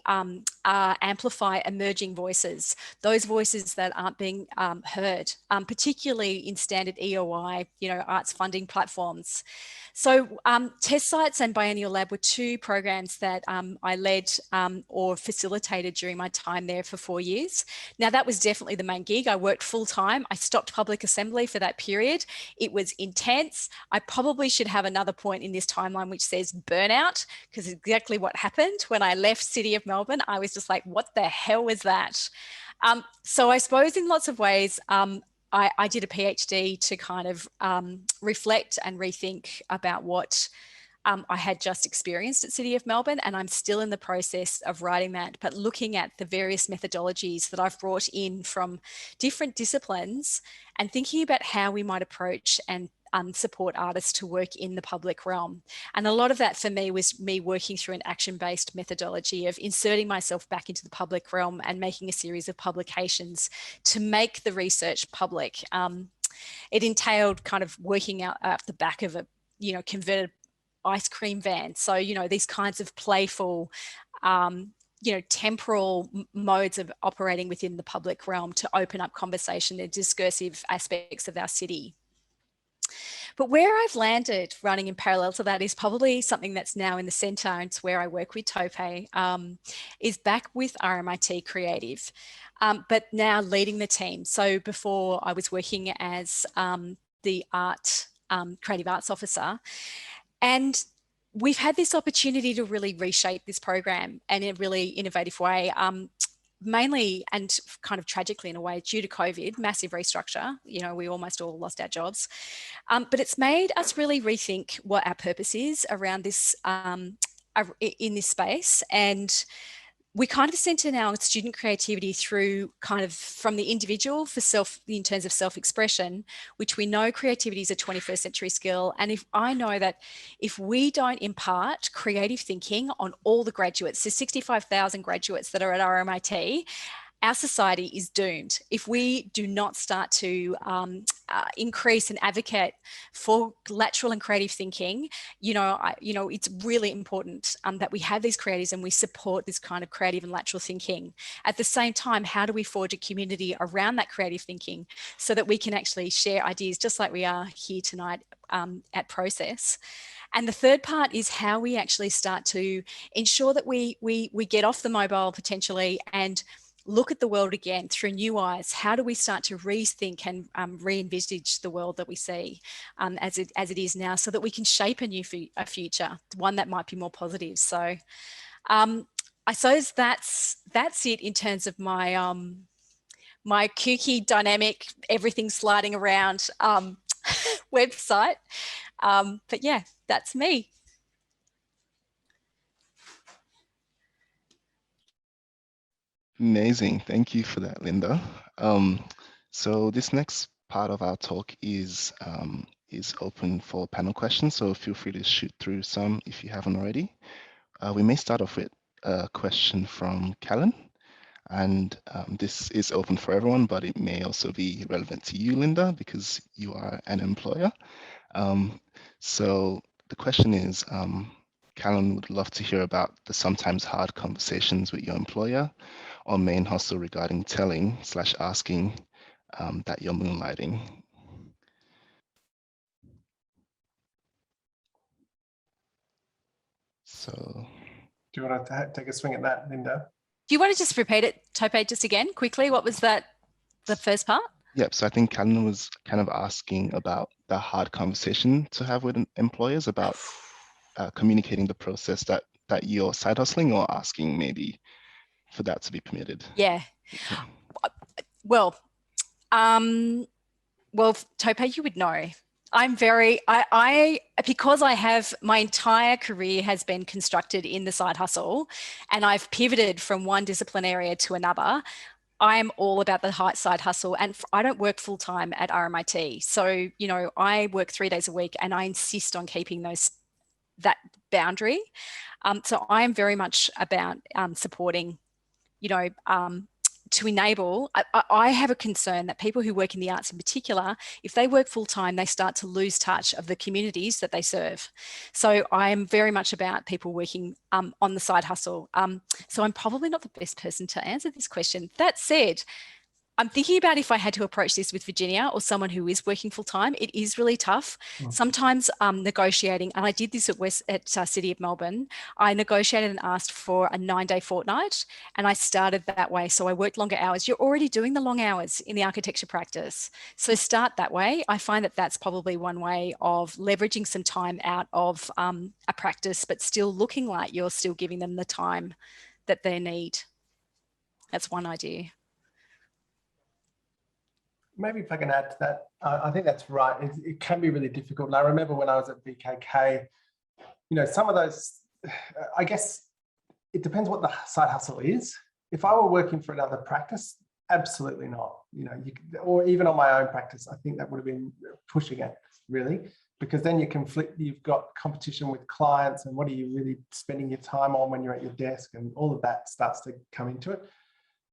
amplify emerging voices, those voices that aren't being heard, particularly in standard EOI, arts funding platforms? So Test Sites and Biennial Lab were two programs that I led or facilitated during my time there for 4 years. Now that was definitely the main gig. I worked full-time. I stopped Public Assembly for that period. It was intense. I probably should have another point in this timeline which says burnout, because exactly what happened when I left City of Melbourne. I was just like, what the hell was that? So I suppose in lots of ways, I did a PhD to kind of reflect and rethink about what I had just experienced at City of Melbourne, and I'm still in the process of writing that, but looking at the various methodologies that I've brought in from different disciplines and thinking about how we might approach and support artists to work in the public realm. And a lot of that for me was me working through an action-based methodology of inserting myself back into the public realm and making a series of publications to make the research public. It entailed kind of working out the back of a, converted ice cream van. So, these kinds of playful, temporal modes of operating within the public realm to open up conversation and discursive aspects of our city. But where I've landed running in parallel to that is probably something that's now in the centre, and it's where I work with Tope, is back with RMIT Creative, but now leading the team. So before I was working as the creative arts officer, and we've had this opportunity to really reshape this program in a really innovative way, mainly and kind of tragically in a way due to COVID, massive restructure. We almost all lost our jobs, but it's made us really rethink what our purpose is around this in this space. And we kind of center now student creativity through kind of from the individual in terms of self-expression, which we know creativity is a 21st century skill. And if I know that if we don't impart creative thinking on all the graduates, the 65,000 graduates that are at RMIT, our society is doomed. If we do not start to increase and advocate for lateral and creative thinking, it's really important that we have these creatives and we support this kind of creative and lateral thinking. At the same time, how do we forge a community around that creative thinking so that we can actually share ideas just like we are here tonight at Process? And the third part is how we actually start to ensure that we get off the mobile potentially and look at the world again through new eyes. How do we start to rethink and re-envisage the world that we see as it is now, so that we can shape a future, one that might be more positive? So I suppose that's it in terms of my my kooky, dynamic, everything sliding around website. But yeah, that's me. Amazing. Thank you for that, Linda. So this next part of our talk is open for panel questions. So feel free to shoot through some if you haven't already. We may start off with a question from Callan. And this is open for everyone, but it may also be relevant to you, Linda, because you are an employer. So the question is, Callan would love to hear about the sometimes hard conversations with your employer or main hustle regarding telling/asking that you're moonlighting. So, do you want to take a swing at that, Linda? Do you want to just repeat it, Tope, just again quickly? What was that, the first part? Yep. So I think Callan was kind of asking about the hard conversation to have with employers about communicating the process that you're side hustling, or asking maybe for that to be permitted. Yeah. Well, Tope, you would know. I'm very, because I have, my entire career has been constructed in the side hustle, and I've pivoted from one discipline area to another. I'm all about the side hustle, and I don't work full time at RMIT. So, you know, I work 3 days a week, and I insist on keeping that boundary. So I am very much about supporting, you know, to enable. I have a concern that people who work in the arts in particular, if they work full time, they start to lose touch of the communities that they serve. So I am very much about people working on the side hustle. So I'm probably not the best person to answer this question. That said, I'm thinking about if I had to approach this with Virginia or someone who is working full time. It is really tough. Sometimes negotiating, and I did this at City of Melbourne. I negotiated and asked for a 9-day fortnight, and I started that way. So I worked longer hours. You're already doing the long hours in the architecture practice, so start that way. I find that that's probably one way of leveraging some time out of a practice, but still looking like you're still giving them the time that they need. That's one idea. Maybe if I can add to that, I think that's right. It can be really difficult. And I remember when I was at BKK, you know, some of those, I guess it depends what the side hustle is. If I were working for another practice, absolutely not. You know, or even on my own practice, I think that would have been pushing it really, because then you've got competition with clients, and what are you really spending your time on when you're at your desk, and all of that starts to come into it.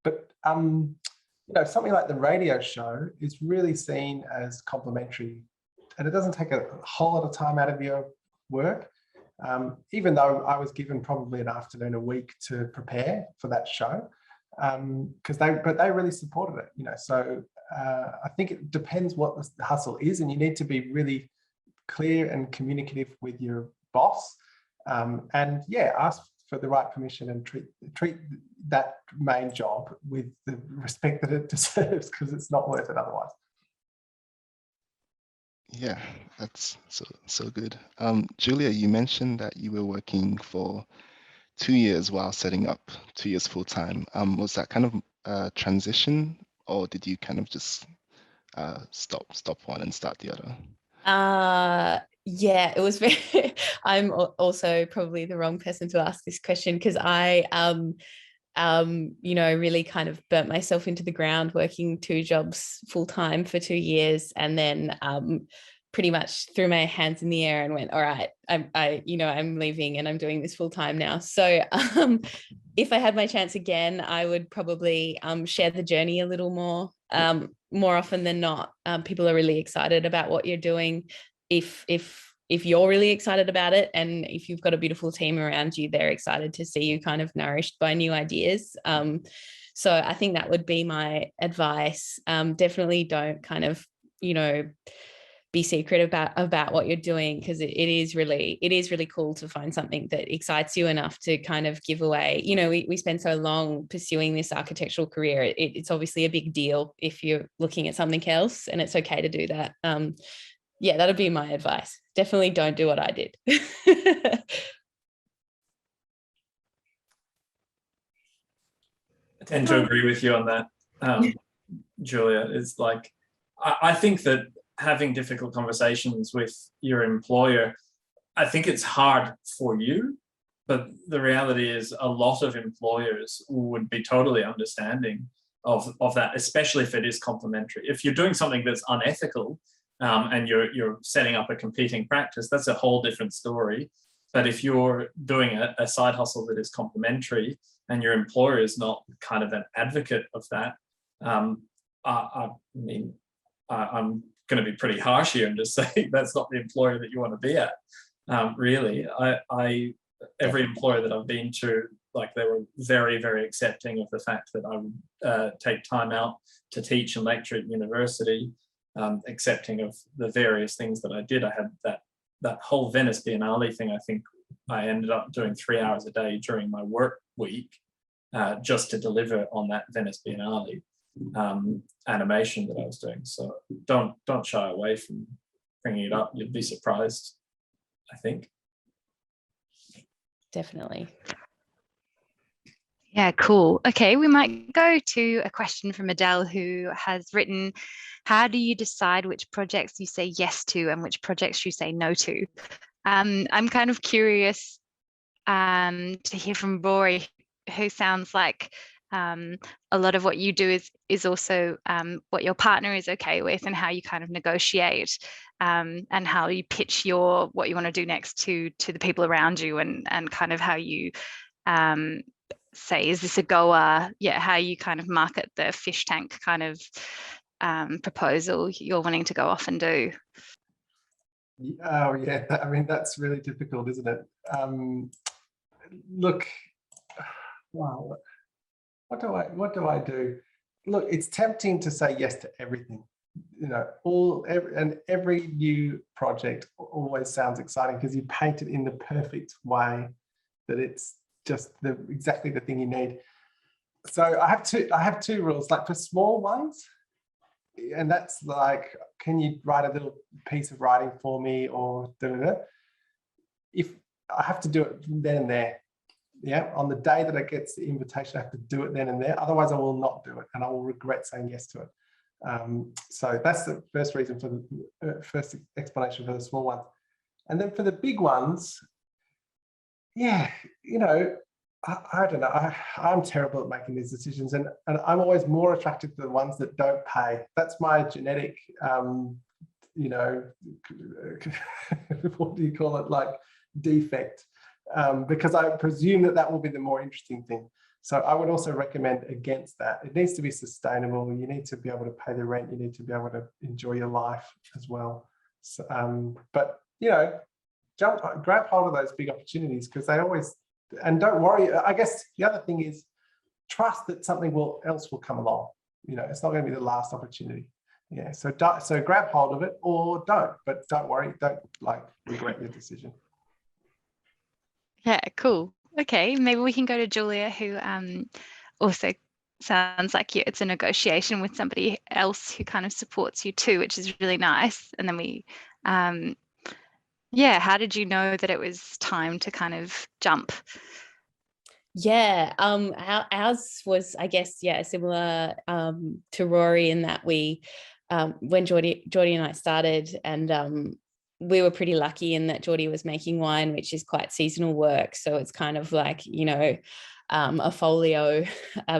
But you know, something like the radio show is really seen as complementary, and it doesn't take a whole lot of time out of your work. Even though I was given probably an afternoon a week to prepare for that show, because they really supported it. You know, so I think it depends what the hustle is, and you need to be really clear and communicative with your boss, and yeah, ask for the right permission and treat that main job with the respect that it deserves, because it's not worth it otherwise. Yeah, that's so good. Julia, you mentioned that you were working for 2 years while setting up 2 years full time. Was that kind of a transition, or did you kind of just stop one and start the other? Yeah, it was very, I'm also probably the wrong person to ask this question, because I, you know, really kind of burnt myself into the ground working 2 jobs full time for 2 years, and then pretty much threw my hands in the air and went, all right, I'm leaving and I'm doing this full time now. So if I had my chance again, I would probably share the journey a little more often than not. People are really excited about what you're doing. If you're really excited about it, and if you've got a beautiful team around you, they're excited to see you kind of nourished by new ideas. So I think that would be my advice. Definitely don't kind of, you know, be secret about what you're doing, because it is really cool to find something that excites you enough to kind of give away. You know, we spend so long pursuing this architectural career. It's obviously a big deal if you're looking at something else, and it's okay to do that. Yeah, that'd be my advice. Definitely don't do what I did. I tend to agree with you on that, Julia. It's like, I think that having difficult conversations with your employer, I think it's hard for you, but the reality is a lot of employers would be totally understanding of that, especially if it is complementary. If you're doing something that's unethical and you're setting up a competing practice, that's a whole different story. But if you're doing a side hustle that is complementary and your employer is not kind of an advocate of that, I mean, I'm going to be pretty harsh here and just say that's not the employer that you want to be at. Really, every employer that I've been to, like, they were very, very accepting of the fact that I would take time out to teach and lecture at university, accepting of the various things that I did. I had that whole Venice Biennale thing. I think I ended up doing 3 hours a day during my work week just to deliver on that Venice Biennale animation that I was doing. So don't shy away from bringing it up. You'd be surprised, I think. Definitely. Yeah, cool. Okay, we might go to a question from Adele, who has written, how do you decide which projects you say yes to and which projects you say no to? I'm kind of curious to hear from Rory, who sounds like a lot of what you do is also what your partner is okay with, and how you kind of negotiate and how you pitch what you want to do next to the people around you, and kind of how you say, is this a goer? Yeah, how you kind of market the fish tank kind of proposal you're wanting to go off and do. Oh yeah, I mean, that's really difficult, isn't it? Look, wow, what do I do? Look, it's tempting to say yes to everything. You know, every new project always sounds exciting because you paint it in the perfect way that it's just exactly the thing you need. So I have two rules. Like for small ones, and that's like, can you write a little piece of writing for me, or if I have to do it then and there. Yeah, on the day that I get the invitation, I have to do it then and there. Otherwise, I will not do it, and I will regret saying yes to it. So that's the first reason for the first explanation for the small ones. And then for the big ones, yeah, you know, I don't know. I'm terrible at making these decisions, and I'm always more attracted to the ones that don't pay. That's my genetic, you know, what do you call it, like defect. Because I presume that will be the more interesting thing. So I would also recommend against that. It needs to be sustainable. You need to be able to pay the rent. You need to be able to enjoy your life as well. So, but, you know, grab hold of those big opportunities, because they always, and don't worry. I guess the other thing is trust that something else will come along. You know, it's not going to be the last opportunity. Yeah. So grab hold of it, or don't, but don't worry. Don't regret your decision. Yeah, cool. Okay, maybe we can go to Julia, who also sounds like it's a negotiation with somebody else who kind of supports you too, which is really nice. And then we, yeah, how did you know that it was time to kind of jump? Yeah, ours was, I guess, yeah, similar to Rory in that we, when Geordie and I started, and we were pretty lucky in that Geordie was making wine, which is quite seasonal work. So it's kind of like, you know, a folio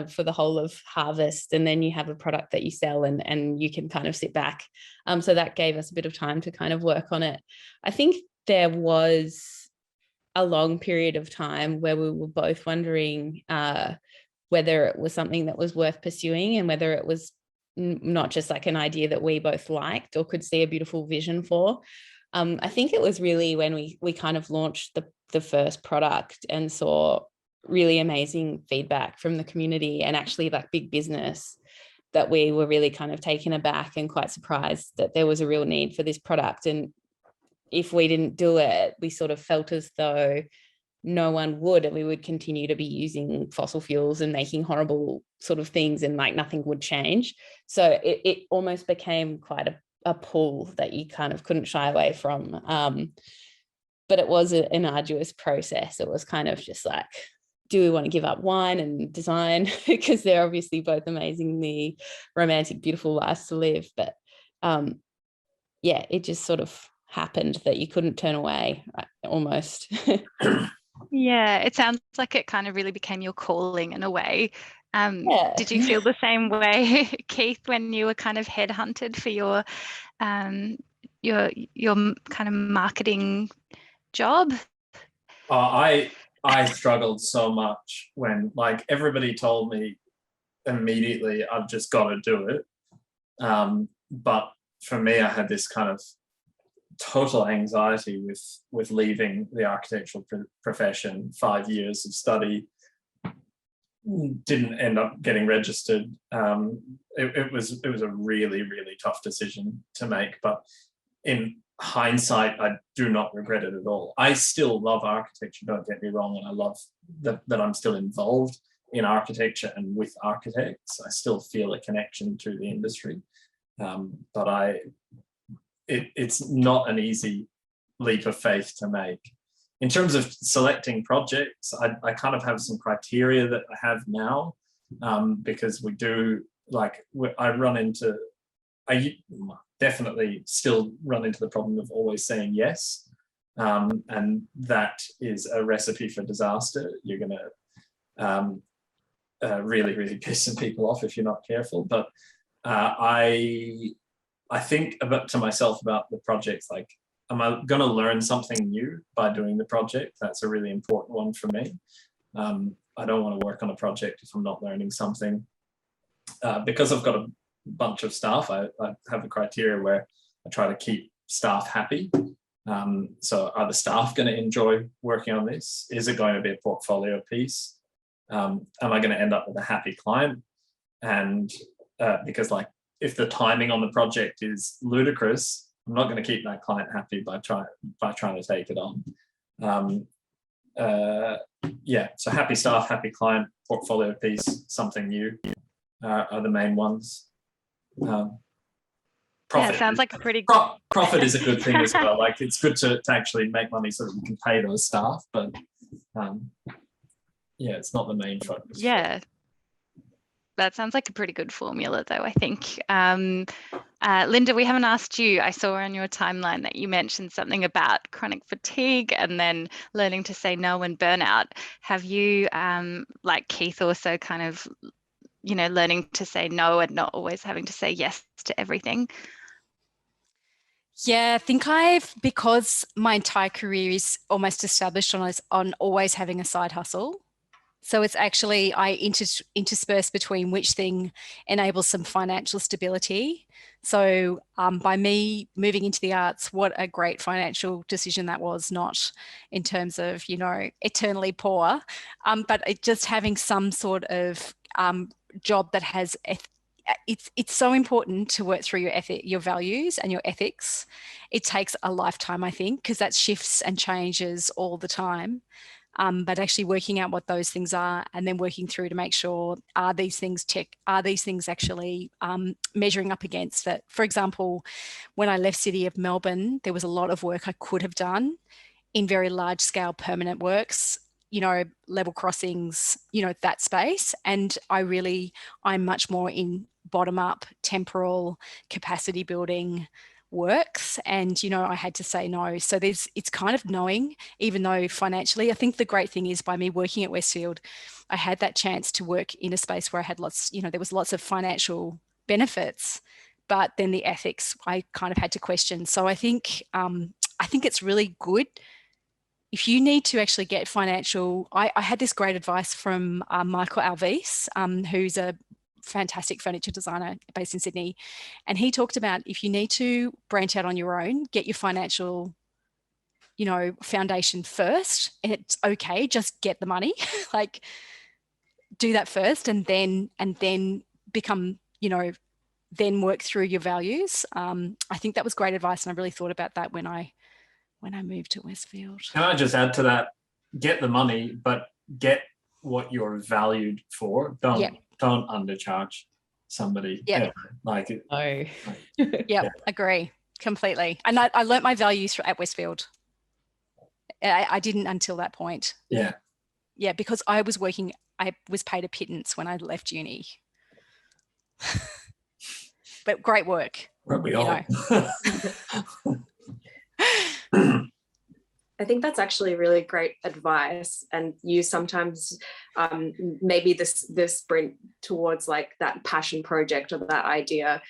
for the whole of harvest, and then you have a product that you sell, and you can kind of sit back. So that gave us a bit of time to kind of work on it. I think there was a long period of time where we were both wondering whether it was something that was worth pursuing, and whether it was not just like an idea that we both liked or could see a beautiful vision for. I think it was really when we kind of launched the first product and saw really amazing feedback from the community, and actually like big business that we were really kind of taken aback and quite surprised that there was a real need for this product. And if we didn't do it, we sort of felt as though no one would, and we would continue to be using fossil fuels and making horrible sort of things, and like nothing would change. So it almost became quite a pull that you kind of couldn't shy away from. But it was an arduous process. It was kind of just like, do we want to give up wine and design? Because they're obviously both amazingly romantic, beautiful lives to live. But yeah, it just sort of happened that you couldn't turn away, almost. Yeah, it sounds like it kind of really became your calling in a way. Yeah. Did you feel the same way, Keith, when you were kind of headhunted for your kind of marketing job? I struggled so much when, like, everybody told me immediately I've just got to do it. But for me, I had this kind of total anxiety with leaving the architectural profession. 5 years of study, didn't end up getting registered. It was a really, really tough decision to make, but in hindsight, I do not regret it at all. I still love architecture, don't get me wrong, and I love that I'm still involved in architecture and with architects. I still feel a connection to the industry, but it's not an easy leap of faith to make. In terms of selecting projects, I kind of have some criteria that I have now, because we do, like, I definitely still run into the problem of always saying yes. And that is a recipe for disaster. You're going to really, really piss some people off if you're not careful. But I think to myself about the projects, like, am I going to learn something new by doing the project? That's a really important one for me. I don't want to work on a project if I'm not learning something. Because I've got a bunch of staff, I have a criteria where I try to keep staff happy. So are the staff going to enjoy working on this? Is it going to be a portfolio piece? Am I going to end up with a happy client? And because, like, if the timing on the project is ludicrous, I'm not going to keep that client happy by trying to take it on. Yeah, so happy staff, happy client, portfolio piece, something new are the main ones. Profit, yeah, sounds like a pretty profit is a good thing as well. Like, it's good to actually make money so that you can pay those staff, but yeah, it's not the main focus. Yeah, that sounds like a pretty good formula, though, I think. Linda, we haven't asked you. I saw on your timeline that you mentioned something about chronic fatigue and then learning to say no and burnout. Have you, like Keith, also kind of, learning to say no and not always having to say yes to everything? Yeah, I think because my entire career is almost established on always having a side hustle. So it's actually, I intersperse between which thing enables some financial stability. So by me moving into the arts, what a great financial decision that was, not in terms of, eternally poor, but just having some sort of job that has, it's so important to work through your values and your ethics. It takes a lifetime, I think, because that shifts and changes all the time. But actually working out what those things are and then working through to make sure, are these things actually measuring up against that? For example, when I left City of Melbourne, there was a lot of work I could have done in very large scale permanent works, level crossings, that space. And I'm much more in bottom up temporal capacity building works, and I had to say no. So it's kind of knowing, even though financially, I think the great thing is, by me working at Westfield, I had that chance to work in a space where I had lots, there was lots of financial benefits, but then the ethics I kind of had to question. So I think it's really good if you need to actually get financial. I had this great advice from Michael Alves, who's a fantastic furniture designer based in Sydney, and he talked about, if you need to branch out on your own, get your financial foundation first, and it's okay, just get the money like do that first, and then become you know, then work through your values. I think that was great advice, and I really thought about that when I moved to Westfield. Can I just add to that? Get the money, but get what you're valued for. Don't undercharge somebody. Yeah, like it. Oh, yeah, agree completely. And I learnt my values at Westfield. I didn't until that point. Yeah. Yeah, because I was paid a pittance when I left uni. But great work. Weren't we all? I think that's actually really great advice, and you sometimes maybe the sprint towards like that passion project or that idea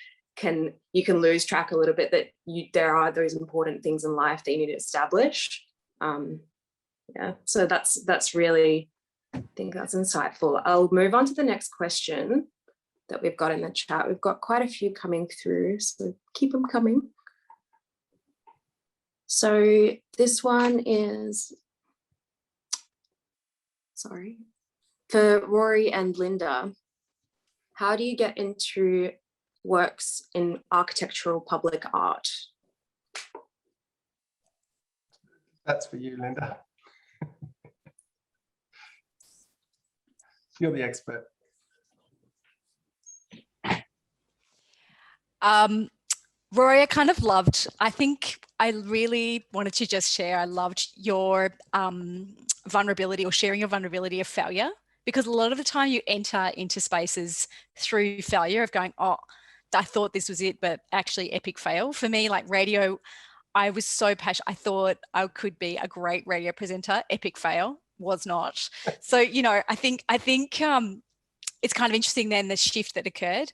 you can lose track a little bit that there are those important things in life that you need to establish. Yeah, so that's really, I think that's insightful. I'll move on to the next question that we've got in the chat. We've got quite a few coming through, so keep them coming. So this one is, for Rory and Linda. How do you get into works in architectural public art? That's for you, Linda. You're the expert. Rory, I think I really wanted to just share, I loved your vulnerability, or sharing your vulnerability of failure, because a lot of the time you enter into spaces through failure of going, oh, I thought this was it, but actually epic fail. For me, like radio, I was so passionate. I thought I could be a great radio presenter, epic fail, was not. So, you know, I think it's kind of interesting then the shift that occurred.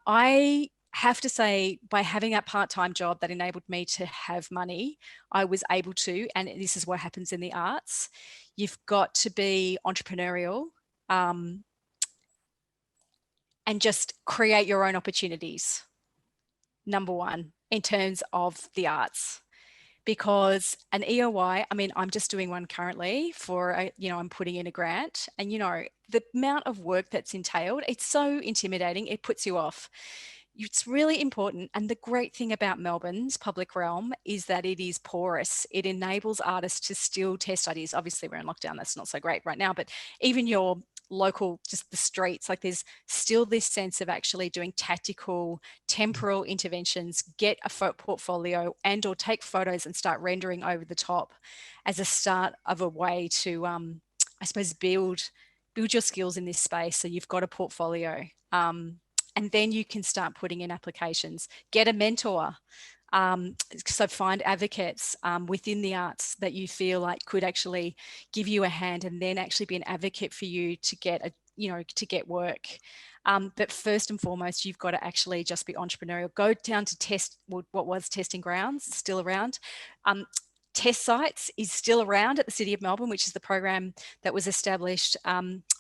I have to say, by having that part-time job that enabled me to have money, I was able to, and this is what happens in the arts, you've got to be entrepreneurial and just create your own opportunities, number one, in terms of the arts. Because an EOI, I mean, I'm just doing one currently for, I'm putting in a grant, and, the amount of work that's entailed, it's so intimidating, it puts you off. It's really important. And the great thing about Melbourne's public realm is that it is porous. It enables artists to still test ideas. Obviously, we're in lockdown. That's not so great right now, but even your local, just the streets, like there's still this sense of actually doing tactical temporal interventions, get a portfolio and or take photos and start rendering over the top as a start of a way to, I suppose, build your skills in this space. So you've got a portfolio. And then you can start putting in applications, get a mentor. So find advocates within the arts that you feel like could actually give you a hand, and then actually be an advocate for you to get to get work. But first and foremost, you've got to actually just be entrepreneurial. Go down to what was Testing Grounds, still around. Test Sites is still around at the City of Melbourne, which is the program that was established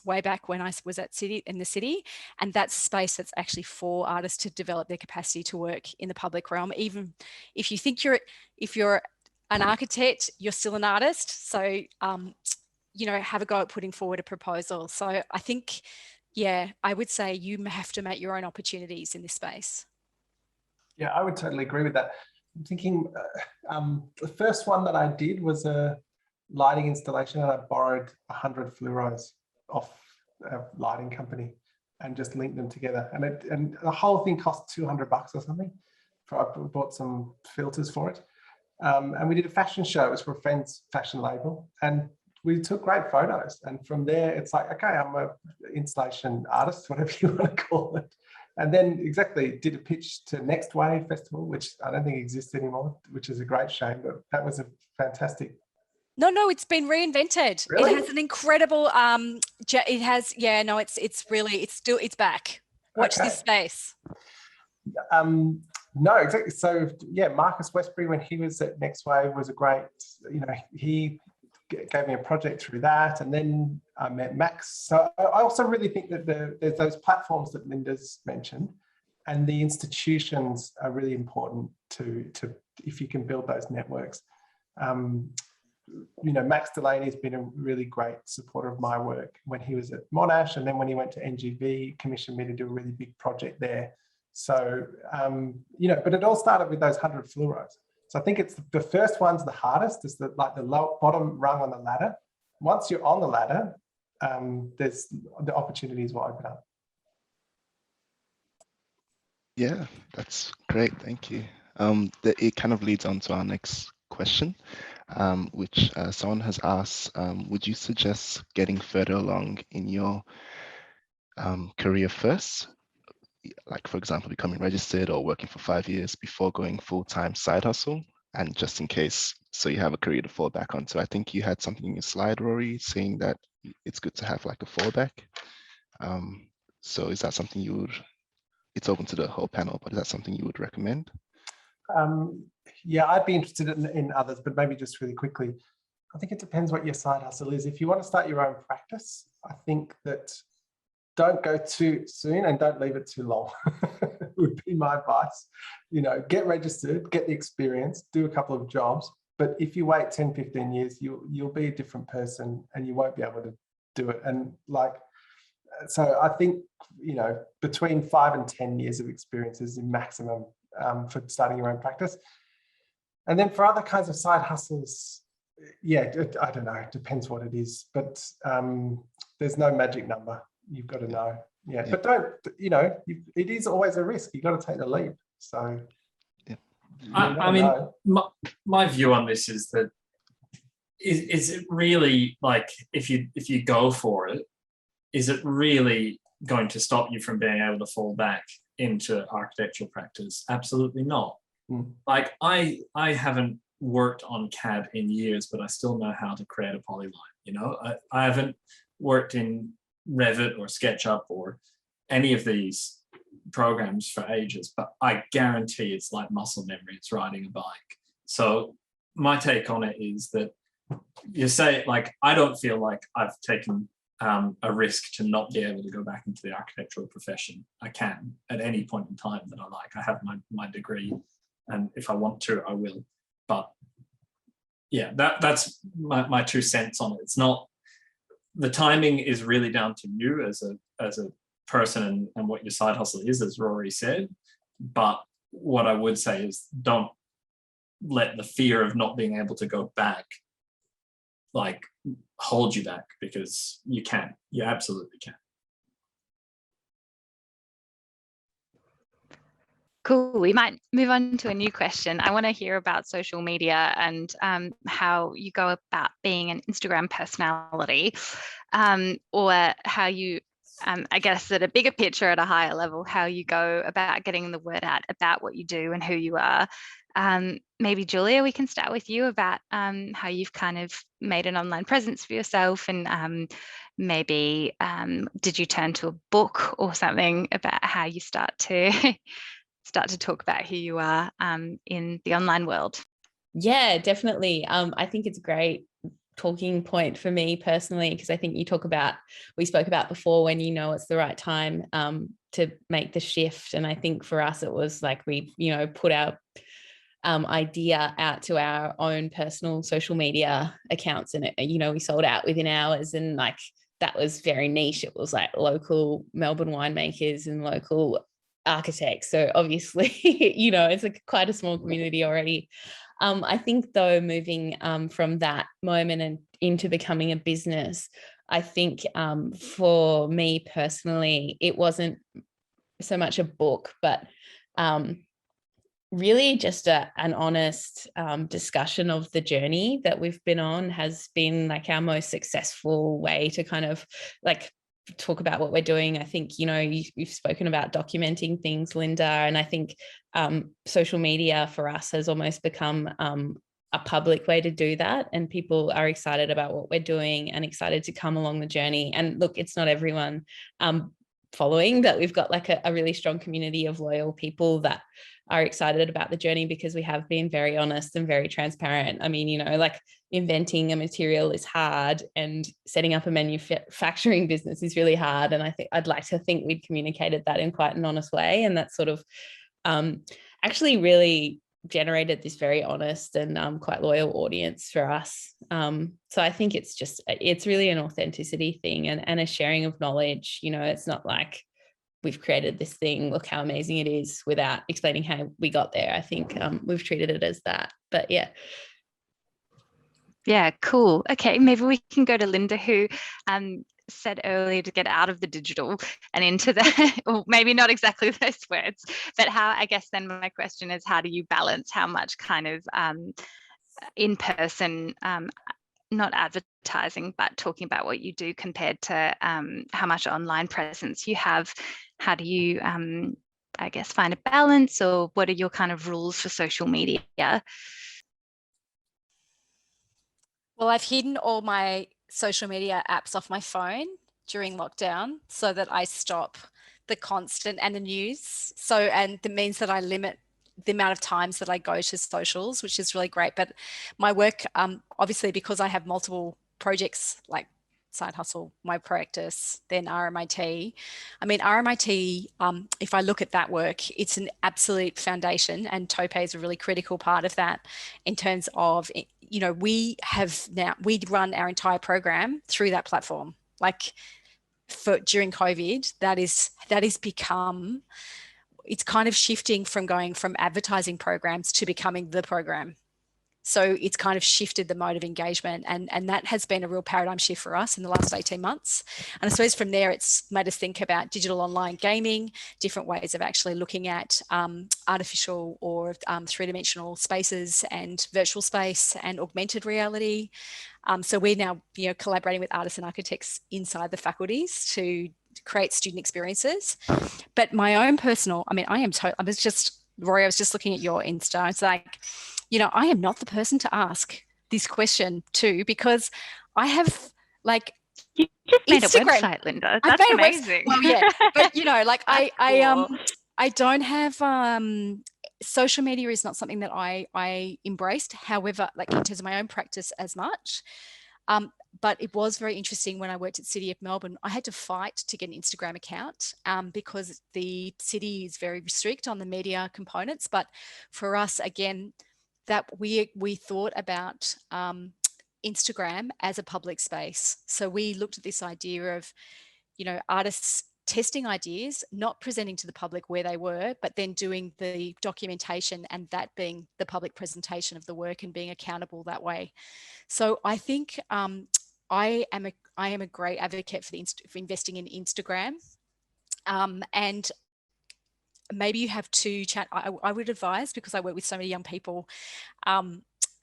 way back when I was in the city. And that's a space that's actually for artists to develop their capacity to work in the public realm. Even if you think if you're an architect, you're still an artist. So, have a go at putting forward a proposal. So I think, I would say you have to make your own opportunities in this space. Yeah, I would totally agree with that. I'm thinking the first one that I did was a lighting installation, and I borrowed 100 fluoros off a lighting company and just linked them together. And the whole thing cost $200 or something. I bought some filters for it. And we did a fashion show. It was for a friend's fashion label. And we took great photos. And from there, it's like, okay, I'm an installation artist, whatever you want to call it. And then did a pitch to Next Wave Festival, which I don't think exists anymore, which is a great shame, but that was a fantastic. No, it's been reinvented. Really? It has an incredible, it's back. Watch this space. No, exactly. So Marcus Westbury, when he was at Next Wave, was a great, he gave me a project through that, and then I met Max. So I also really think that there's those platforms that Linda's mentioned, and the institutions are really important to if you can build those networks. Max Delaney has been a really great supporter of my work when he was at Monash, and then when he went to NGV, commissioned me to do a really big project there. So, but it all started with those 100 fluoros. So I think it's the first one's the hardest. It's the bottom rung on the ladder. Once you're on the ladder, there's the opportunities will open up. Yeah, that's great. Thank you. It kind of leads on to our next question, which someone has asked, would you suggest getting further along in your career first? Like, for example, becoming registered or working for 5 years before going full-time side hustle? And just in case, so you have a career to fall back onto. I think you had something in your slide, Rory, saying that it's good to have like a fallback. So is that something you would, it's open to the whole panel, but is that something you would recommend? Yeah, I'd be interested in others, but maybe just really quickly. I think it depends what your side hustle is. If you want to start your own practice, I think that don't go too soon and don't leave it too long would be my advice. Get registered, get the experience, do a couple of jobs. But if you wait 10, 15 years, you'll be a different person and you won't be able to do it. And so I think, between 5 and 10 years of experience is the maximum for starting your own practice. And then for other kinds of side hustles, yeah, I don't know, it depends what it is, but there's no magic number. You've got to know. Yeah, but don't, it is always a risk. You've got to take the leap. So, yeah. I mean, my view on this is that is it really, like, if you go for it, is it really going to stop you from being able to fall back into architectural practice? Absolutely not. Like, I haven't worked on CAD in years, but I still know how to create a polyline. I haven't worked in Revit or SketchUp or any of these programs for ages, but I guarantee it's like muscle memory. It's riding a bike. So my take on it is that you say, like, I don't feel like I've taken a risk to not be able to go back into the architectural profession. I can at any point in time that I like. I have my degree, and if I want to, I will. But yeah, that's my 2 cents on it. It's not, the timing is really down to you as a person and what your side hustle is, as Rory said. But what I would say is, don't let the fear of not being able to go back hold you back, because you can. You absolutely can. Cool. We might move on to a new question. I want to hear about social media and how you go about being an Instagram personality, or how you, I guess at a bigger picture, at a higher level, how you go about getting the word out about what you do and who you are. Maybe Julia, we can start with you about how you've kind of made an online presence for yourself, and maybe did you turn to a book or something about how you start to talk about who you are in the online world? Yeah, definitely. I think it's a great talking point for me personally, because I think we spoke about before, when it's the right time to make the shift. And I think for us, it was like we, put our idea out to our own personal social media accounts, and we sold out within hours, and like that was very niche. It was like local Melbourne winemakers and local architects. So obviously, it's like quite a small community already. I think though, moving from that moment and into becoming a business, I think for me personally, it wasn't so much a book, but really just an honest discussion of the journey that we've been on has been like our most successful way to kind of like talk about what we're doing. I think, you've spoken about documenting things, Linda, and I think social media for us has almost become a public way to do that, and people are excited about what we're doing and excited to come along the journey. And look, it's not everyone following, but we've got like a really strong community of loyal people that are excited about the journey, because we have been very honest and very transparent. I mean, like inventing a material is hard, and setting up a manufacturing business is really hard. And I think I'd like to think we'd communicated that in quite an honest way. And that's sort of actually really generated this very honest and quite loyal audience for us. So I think it's really an authenticity thing and a sharing of knowledge. You know, it's not like we've created this thing, look how amazing it is, without explaining how we got there. I think we've treated it as that. But yeah. Yeah, cool. Okay, maybe we can go to Linda, who said earlier to get out of the digital and into the, or maybe not exactly those words, but how, I guess then my question is, how do you balance how much kind of in-person, not advertising, but talking about what you do compared to how much online presence you have? How do you, I guess, find a balance, or what are your kind of rules for social media? Well, I've hidden all my social media apps off my phone during lockdown so that I stop the constant and the news. So, and that means that I limit the amount of times that I go to socials, which is really great. But my work, obviously, because I have multiple projects like Side Hustle, my practice, then RMIT. I mean, RMIT, if I look at that work, it's an absolute foundation, and Tope is a really critical part of that in terms of, you know, we run our entire program through that platform. Like during COVID, that is become, it's kind of shifting from going from advertising programs to becoming the program. So it's kind of shifted the mode of engagement, and that has been a real paradigm shift for us in the last 18 months. And I suppose from there, it's made us think about digital online gaming, different ways of actually looking at artificial or three-dimensional spaces and virtual space and augmented reality. So we're now, you know, collaborating with artists and architects inside the faculties to create student experiences. But my own personal, I mean, Rory, I was just looking at your Insta. It's like, you know, I am not the person to ask this question to, because I have like, you just made Instagram. A website, Linda. That's amazing. Well, yeah, but you know, like I don't have social media is not something that I embraced. However, like in terms of my own practice as much. But it was very interesting when I worked at City of Melbourne. I had to fight to get an Instagram account because the city is very strict on the media components. But for us, again, that we thought about Instagram as a public space. So we looked at this idea of, you know, artists testing ideas, not presenting to the public where they were, but then doing the documentation and that being the public presentation of the work and being accountable that way. So I think I am a great advocate for investing in Instagram, and maybe you have to chat. I would advise, because I work with so many young people at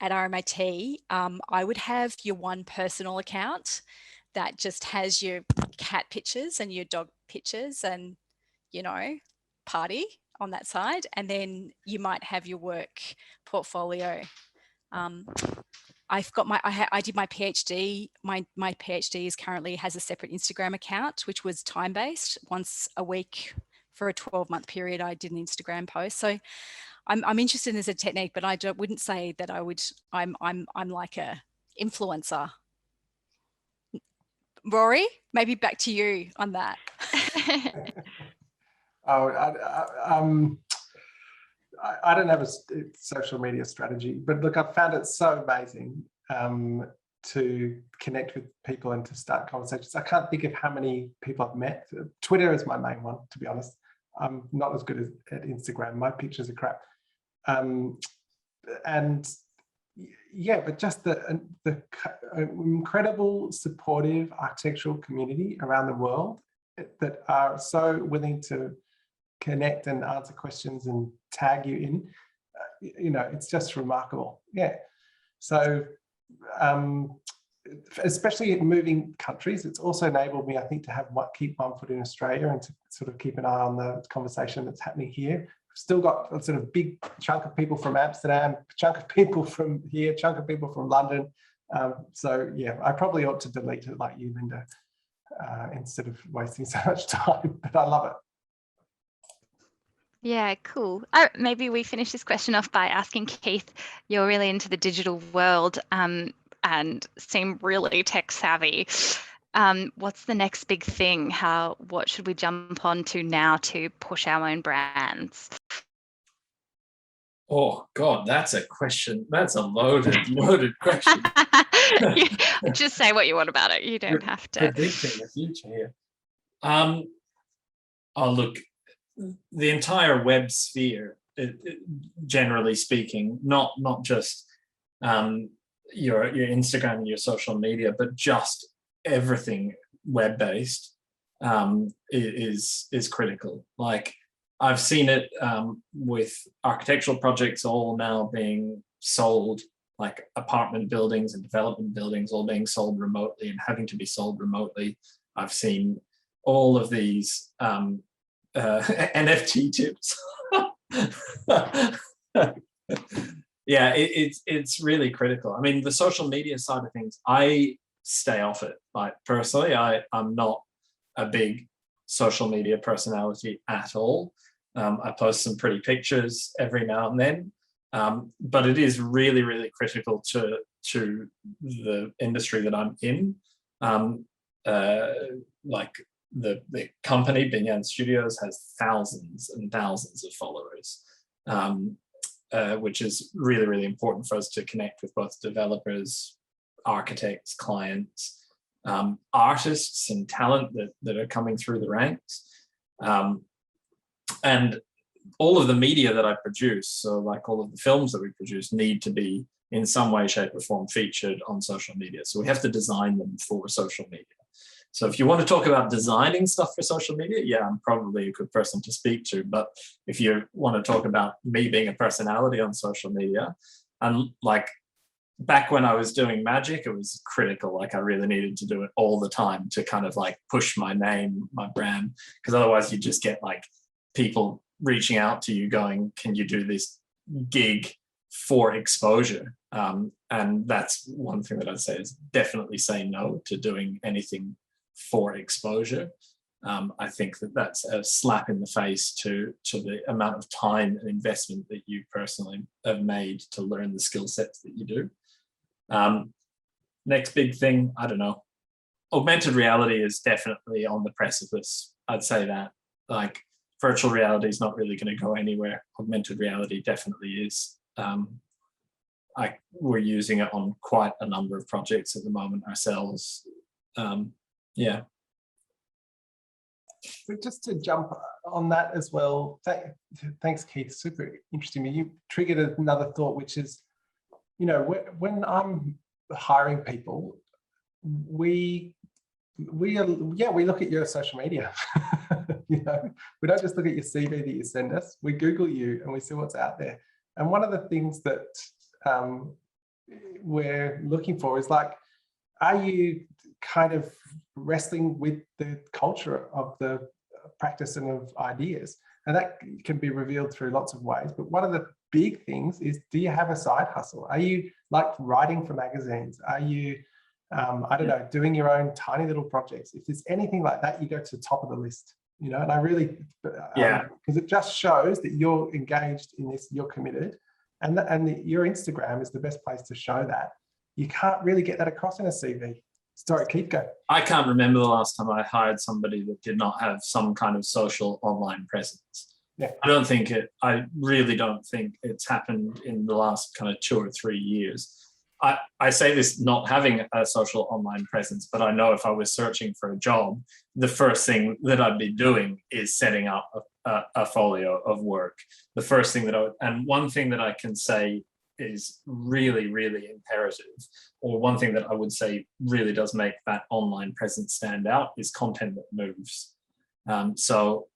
RMIT, I would have your one personal account that just has your cat pictures and your dog pictures and, you know, party on that side. And then you might have your work portfolio. I've got I did my PhD. My PhD is currently has a separate Instagram account, which was time-based. Once a week for a 12-month period, I did an Instagram post. So I'm interested in as a technique, but I wouldn't say that I'm like a influencer. Rory, maybe back to you on that. I don't have a social media strategy, but look, I've found it so amazing to connect with people and to start conversations. I can't think of how many people I've met. Twitter is my main one, to be honest. I'm not as good at Instagram. My pictures are crap. And yeah, but just the incredible supportive architectural community around the world that are so willing to connect and answer questions and tag you in, you know, it's just remarkable. Yeah. So especially in moving countries, it's also enabled me, I think, to keep one foot in Australia and to sort of keep an eye on the conversation that's happening here. Still got a sort of big chunk of people from Amsterdam, chunk of people from here, chunk of people from London. So yeah, I probably ought to delete it like you, Linda, instead of wasting so much time, but I love it. Yeah, cool. Maybe we finish this question off by asking Keith, you're really into the digital world and seem really tech savvy. What's the next big thing? What should we jump on to now to push our own brands? Oh God, that's a question. That's a loaded question. Just say what you want about it. You don't have to. Predicting the future here. Oh, look, the entire web sphere, generally speaking, not just your Instagram and your social media, but just everything web-based is critical. Like, I've seen it with architectural projects all now being sold, like apartment buildings and development buildings all being sold remotely and having to be sold remotely. I've seen all of these NFT tips. Yeah, it's really critical. I mean, the social media side of things, I stay off it. Like, personally, I'm not a big social media personality at all. I post some pretty pictures every now and then, but it is really, really critical to the industry that I'm in. Like the company, Binyan Studios, has thousands and thousands of followers, which is really, really important for us to connect with both developers, architects, clients, artists and talent that are coming through the ranks. And all of the media that I produce, so like all of the films that we produce, need to be in some way, shape or form featured on social media. So we have to design them for social media. So if you want to talk about designing stuff for social media, yeah, I'm probably a good person to speak to. But if you want to talk about me being a personality on social media, and like back when I was doing magic, it was critical. Like, I really needed to do it all the time to kind of like push my name, my brand, because otherwise you just get like people reaching out to you going, can you do this gig for exposure? And that's one thing that I'd say is definitely say no to doing anything for exposure. I think that that's a slap in the face to the amount of time and investment that you personally have made to learn the skill sets that you do. Next big thing, I don't know. Augmented reality is definitely on the precipice. I'd say that. Like, virtual reality is not really going to go anywhere. Augmented reality definitely is. We're using it on quite a number of projects at the moment ourselves. Yeah. But just to jump on that as well, thanks, Keith. Super interesting. You triggered another thought, which is, you know, when I'm hiring people, we look at your social media. You know, we don't just look at your CV that you send us. We Google you and we see what's out there. And one of the things that we're looking for is like, are you kind of wrestling with the culture of the practicing of ideas? And that can be revealed through lots of ways. But one of the big things is, do you have a side hustle? Are you like writing for magazines? Are you, I don't know, doing your own tiny little projects? If there's anything like that, you go to the top of the list, you know. And I really, because it just shows that you're engaged in this, you're committed. And your Instagram is the best place to show that. You can't really get that across in a CV. Sorry, Keith, go. I can't remember the last time I hired somebody that did not have some kind of social online presence. Yeah. I really don't think it's happened in the last kind of 2 or 3 years. I say this not having a social online presence, but I know if I was searching for a job, the first thing that I'd be doing is setting up a folio of work. The first thing and one thing that I can say is really, really imperative, or one thing that I would say really does make that online presence stand out, is content that moves. So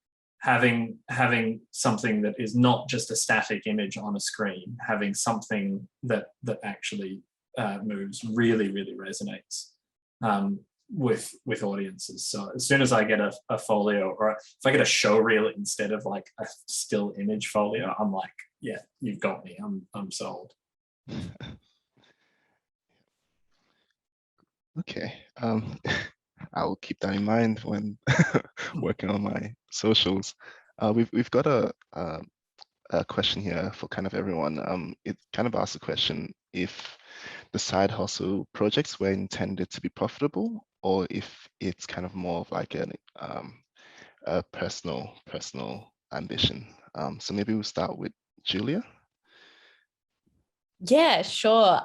having something that is not just a static image on a screen, having something that actually moves really, really resonates with audiences. So as soon as I get a folio, or if I get a show reel instead of like a still image folio, I'm like, yeah, you've got me. I'm sold. Okay. I will keep that in mind when working on my socials. We've got a question here for kind of everyone. It kind of asks the question if the side hustle projects were intended to be profitable, or if it's kind of more of like a personal ambition. So maybe we'll start with Julia. Yeah, sure.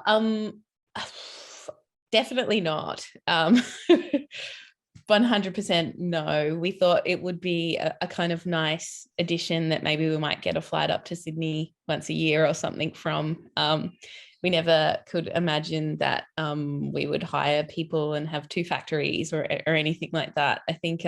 Definitely not. 100% no. We thought it would be a kind of nice addition that maybe we might get a flight up to Sydney once a year or something from. We never could imagine that we would hire people and have 2 factories or anything like that. I think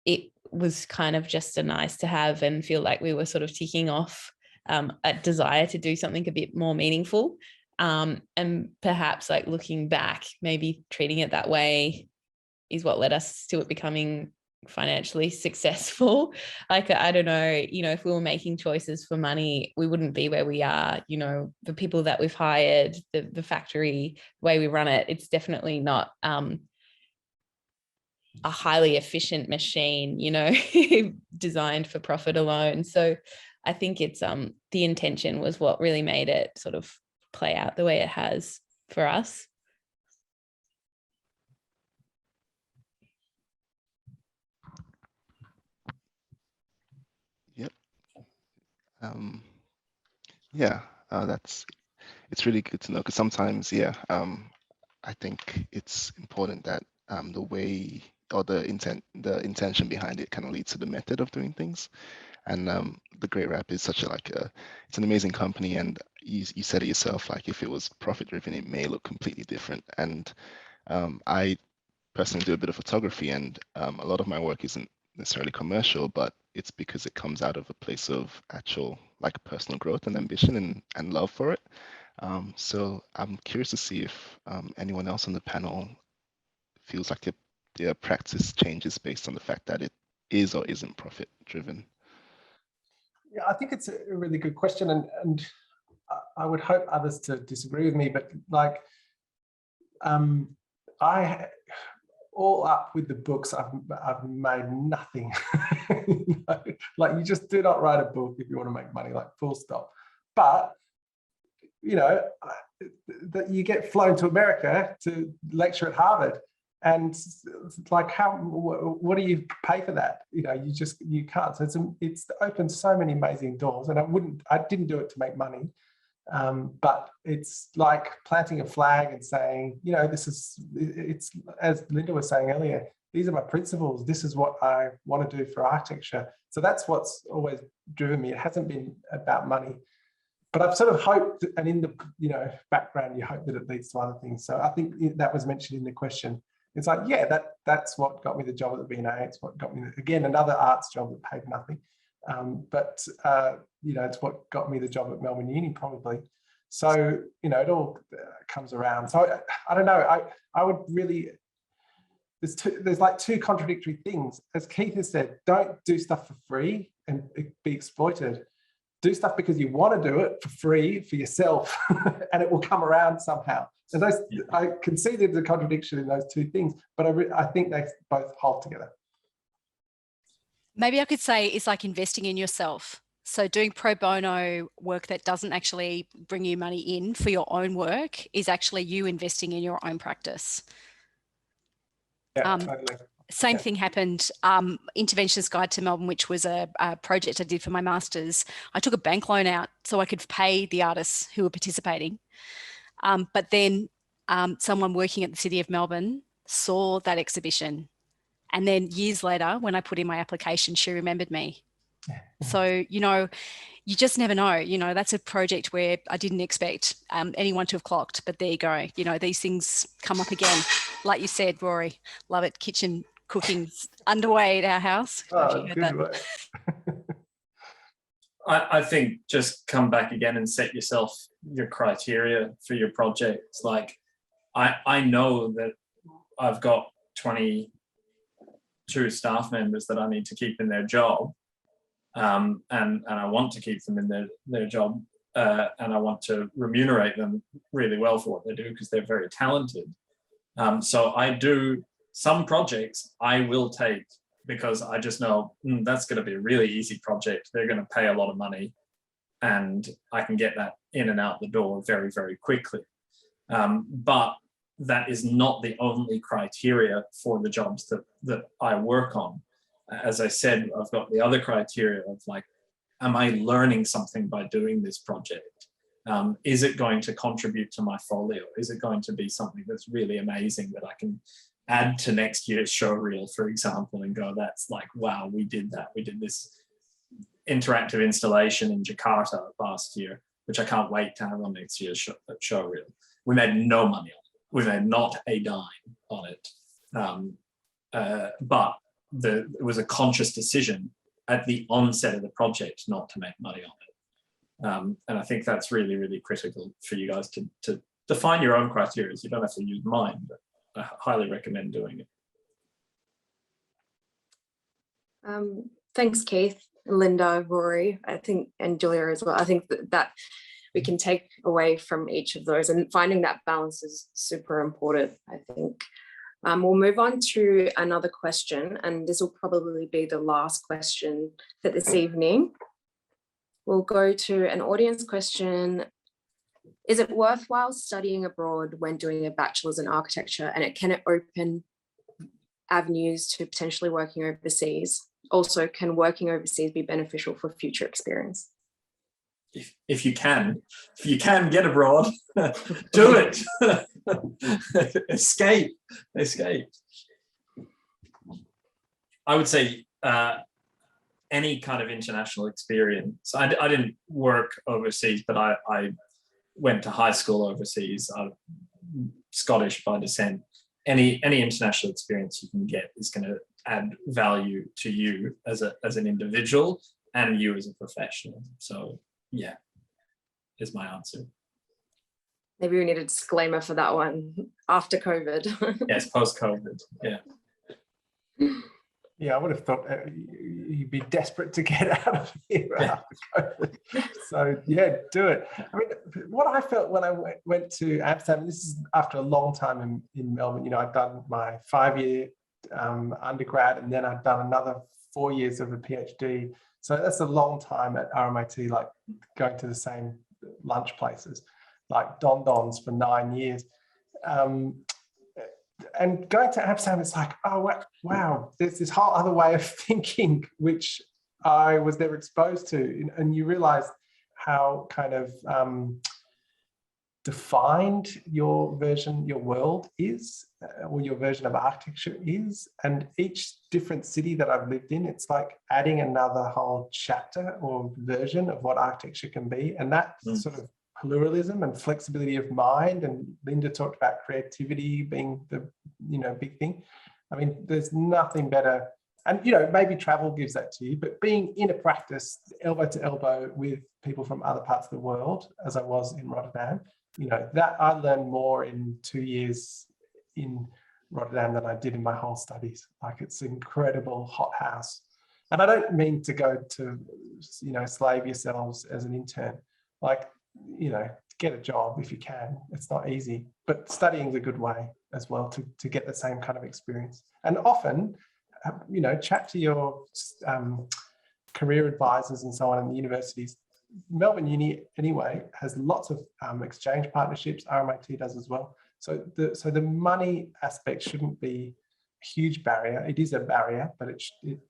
it was kind of just a nice to have and feel like we were sort of ticking off a desire to do something a bit more meaningful. And perhaps like looking back, maybe treating it that way is what led us to it becoming financially successful. Like, I don't know, if we were making choices for money, we wouldn't be where we are. The people that we've hired, the factory, the way we run it, it's definitely not a highly efficient machine, designed for profit alone. So I think it's the intention was what really made it sort of play out the way it has for us. Yep. Yeah, it's really good to know, because sometimes, I think it's important that the way or the intention behind it kind of leads to the method of doing things. And the Great Wrap is such it's an amazing company, and you said it yourself, like if it was profit driven, it may look completely different. And I personally do a bit of photography, and a lot of my work isn't necessarily commercial, but it's because it comes out of a place of actual like personal growth and ambition and love for it. So I'm curious to see if anyone else on the panel feels like their practice changes based on the fact that it is or isn't profit driven. Yeah, I think it's a really good question, and I would hope others to disagree with me, but like I all up with the books, I've made nothing. Like, you just do not write a book if you want to make money, like full stop. But that you get flown to America to lecture at Harvard, and like, what do you pay for that? You can't. So it's opened so many amazing doors, and I didn't do it to make money. But it's like planting a flag and saying, it's, as Linda was saying earlier, these are my principles. This is what I want to do for architecture. So that's what's always driven me. It hasn't been about money, but I've sort of hoped, and in the background, you hope that it leads to other things. So I think that was mentioned in the question. It's like, yeah, that's what got me the job at the BNA. It's what got me, again, another arts job that paid nothing. But it's what got me the job at Melbourne Uni, probably. So, it all comes around. So I don't know. I would really, there's like 2 contradictory things. As Keith has said, don't do stuff for free and be exploited. Do stuff because you want to do it for free for yourself, and it will come around somehow. And I can see there's a contradiction in those 2 things, but I think they both hold together. Maybe I could say it's like investing in yourself. So doing pro bono work that doesn't actually bring you money in for your own work is actually you investing in your own practice. Yeah, totally. Same thing happened, Interventionist Guide to Melbourne, which was a project I did for my master's. I took a bank loan out so I could pay the artists who were participating. But then someone working at the City of Melbourne saw that exhibition. And then years later, when I put in my application, she remembered me. So, you just never know. That's a project where I didn't expect anyone to have clocked, but there you go. These things come up again. Like you said, Rory, love it. Kitchen cooking's underway at our house. Oh, good. I think just come back again and set yourself your criteria for your projects. Like, I know that I've got 22 staff members that I need to keep in their job. And I want to keep them in their job, and I want to remunerate them really well for what they do, because they're very talented. So I do some projects I will take because I just know that's going to be a really easy project. They're going to pay a lot of money, and I can get that in and out the door very, very quickly. But that is not the only criteria for the jobs that I work on. As I said, I've got the other criteria of like, am I learning something by doing this project? Is it going to contribute to my folio? Is it going to be something that's really amazing that I can add to next year's show reel, for example, and go, that's like, wow, we did that. We did this interactive installation in Jakarta last year, which I can't wait to have on next year's show reel. We made no money on it. We made not a dime on it. But it was a conscious decision at the onset of the project not to make money on it. And I think that's really, really critical for you guys to define your own criteria. You don't have to use mine, but I highly recommend doing it. Thanks, Keith, Linda, Rory, I think, and Julia as well. I think that we can take away from each of those, and finding that balance is super important, I think. We'll move on to another question, and this will probably be the last question for this evening. We'll go to an audience question. Is it worthwhile studying abroad when doing a bachelor's in architecture, and can it open avenues to potentially working overseas? Also, can working overseas be beneficial for future experience? If you can get abroad, do it. Escape. I would say any kind of international experience. I didn't work overseas, but I went to high school overseas. I'm Scottish by descent. Any international experience you can get is going to add value to you as an individual and you as a professional. So yeah, is my answer. Maybe we need a disclaimer for that one after COVID. Yes, post-COVID. Yeah. Yeah, I would have thought you'd be desperate to get out of here after COVID. So yeah, do it. I mean, what I felt when I went to Amsterdam, this is after a long time in Melbourne, you know, I'd done my 5-year undergrad, and then I'd done another 4 years of a PhD. So that's a long time at RMIT, like going to the same lunch places, like Don Don's for 9 years. And going to Amsterdam, it's like, oh, wow, there's this whole other way of thinking, which I was never exposed to. And you realize how kind of defined your world is, or your version of architecture is. And each different city that I've lived in, it's like adding another whole chapter or version of what architecture can be. And that sort of pluralism and flexibility of mind, and Linda talked about creativity being the big thing. I mean, there's nothing better, and maybe travel gives that to you, but being in a practice elbow to elbow with people from other parts of the world, as I was in Rotterdam, that I learned more in 2 years in Rotterdam than I did in my whole studies. Like, it's an incredible hothouse. And I don't mean to go to slave yourselves as an intern. Like, get a job if you can. It's not easy, but studying is a good way as well to get the same kind of experience. And often, chat to your career advisors and so on in the universities. Melbourne Uni, anyway, has lots of exchange partnerships. RMIT does as well. So the money aspect shouldn't be a huge barrier. It is a barrier, but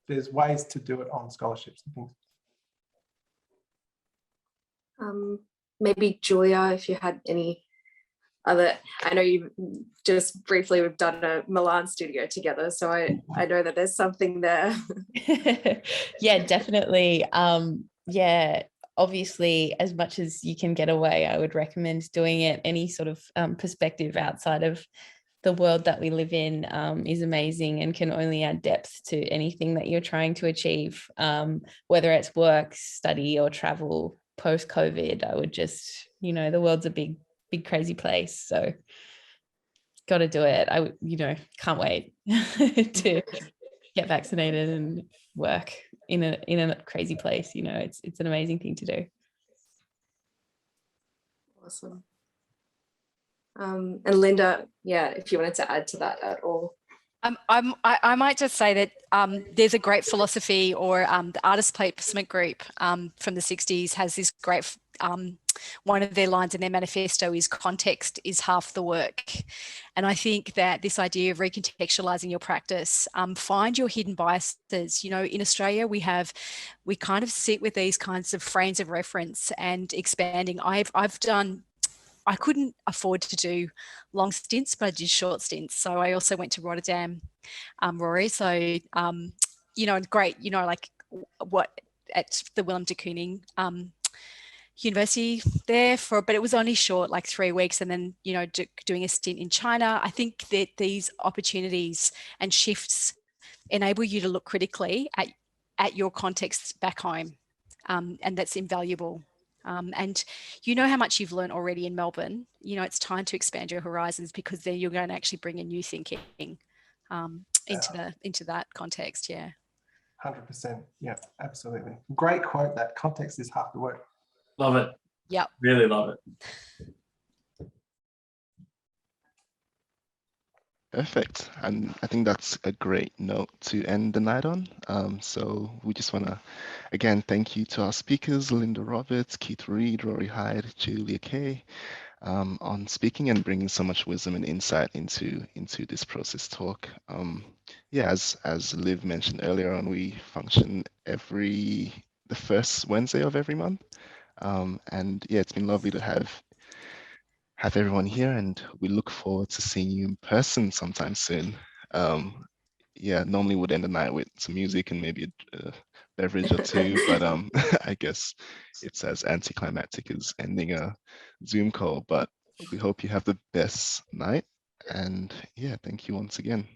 there's ways to do it on scholarships and things. Maybe Julia, if you had any other, I know you just briefly, we've done a Milan studio together, so I know that there's something there. Yeah, definitely. Yeah, obviously, as much as you can get away, I would recommend doing it. Any sort of perspective outside of the world that we live in is amazing and can only add depth to anything that you're trying to achieve, whether it's work, study, or travel. Post-COVID, I would just, the world's a big, crazy place. So got to do it. I, can't wait to get vaccinated and work in a crazy place. It's an amazing thing to do. Awesome. And Linda, yeah, if you wanted to add to that at all. I might just say that there's a great philosophy, or the artist placement group from the 60s has this great, one of their lines in their manifesto is context is half the work. And I think that this idea of recontextualizing your practice, find your hidden biases. You know, in Australia, we kind of sit with these kinds of frames of reference and expanding. I couldn't afford to do long stints, but I did short stints. So I also went to Rotterdam, Rory. So, you know, great, you know, like what at the Willem de Kooning University there but it was only short, like 3 weeks. And then, you know, doing a stint in China. I think that these opportunities and shifts enable you to look critically at your context back home. And that's invaluable. And you know how much you've learned already in Melbourne. You know, it's time to expand your horizons, because then you're going to actually bring in new thinking into that context. Yeah. 100%. Yeah, absolutely. Great quote. That context is half the work. Love it. Yep. Really love it. Perfect. And I think that's a great note to end the night on. So we just want to, again, thank you to our speakers, Linda Roberts, Keith Reed, Rory Hyde, Julia Kay, on speaking and bringing so much wisdom and insight into this process talk. Yeah, as Liv mentioned earlier on, we function the first Wednesday of every month. And yeah, it's been lovely to have everyone here, and we look forward to seeing you in person sometime soon. Yeah, normally would end the night with some music and maybe a beverage or two, but I guess it's as anticlimactic as ending a Zoom call. But we hope you have the best night, and yeah, thank you once again.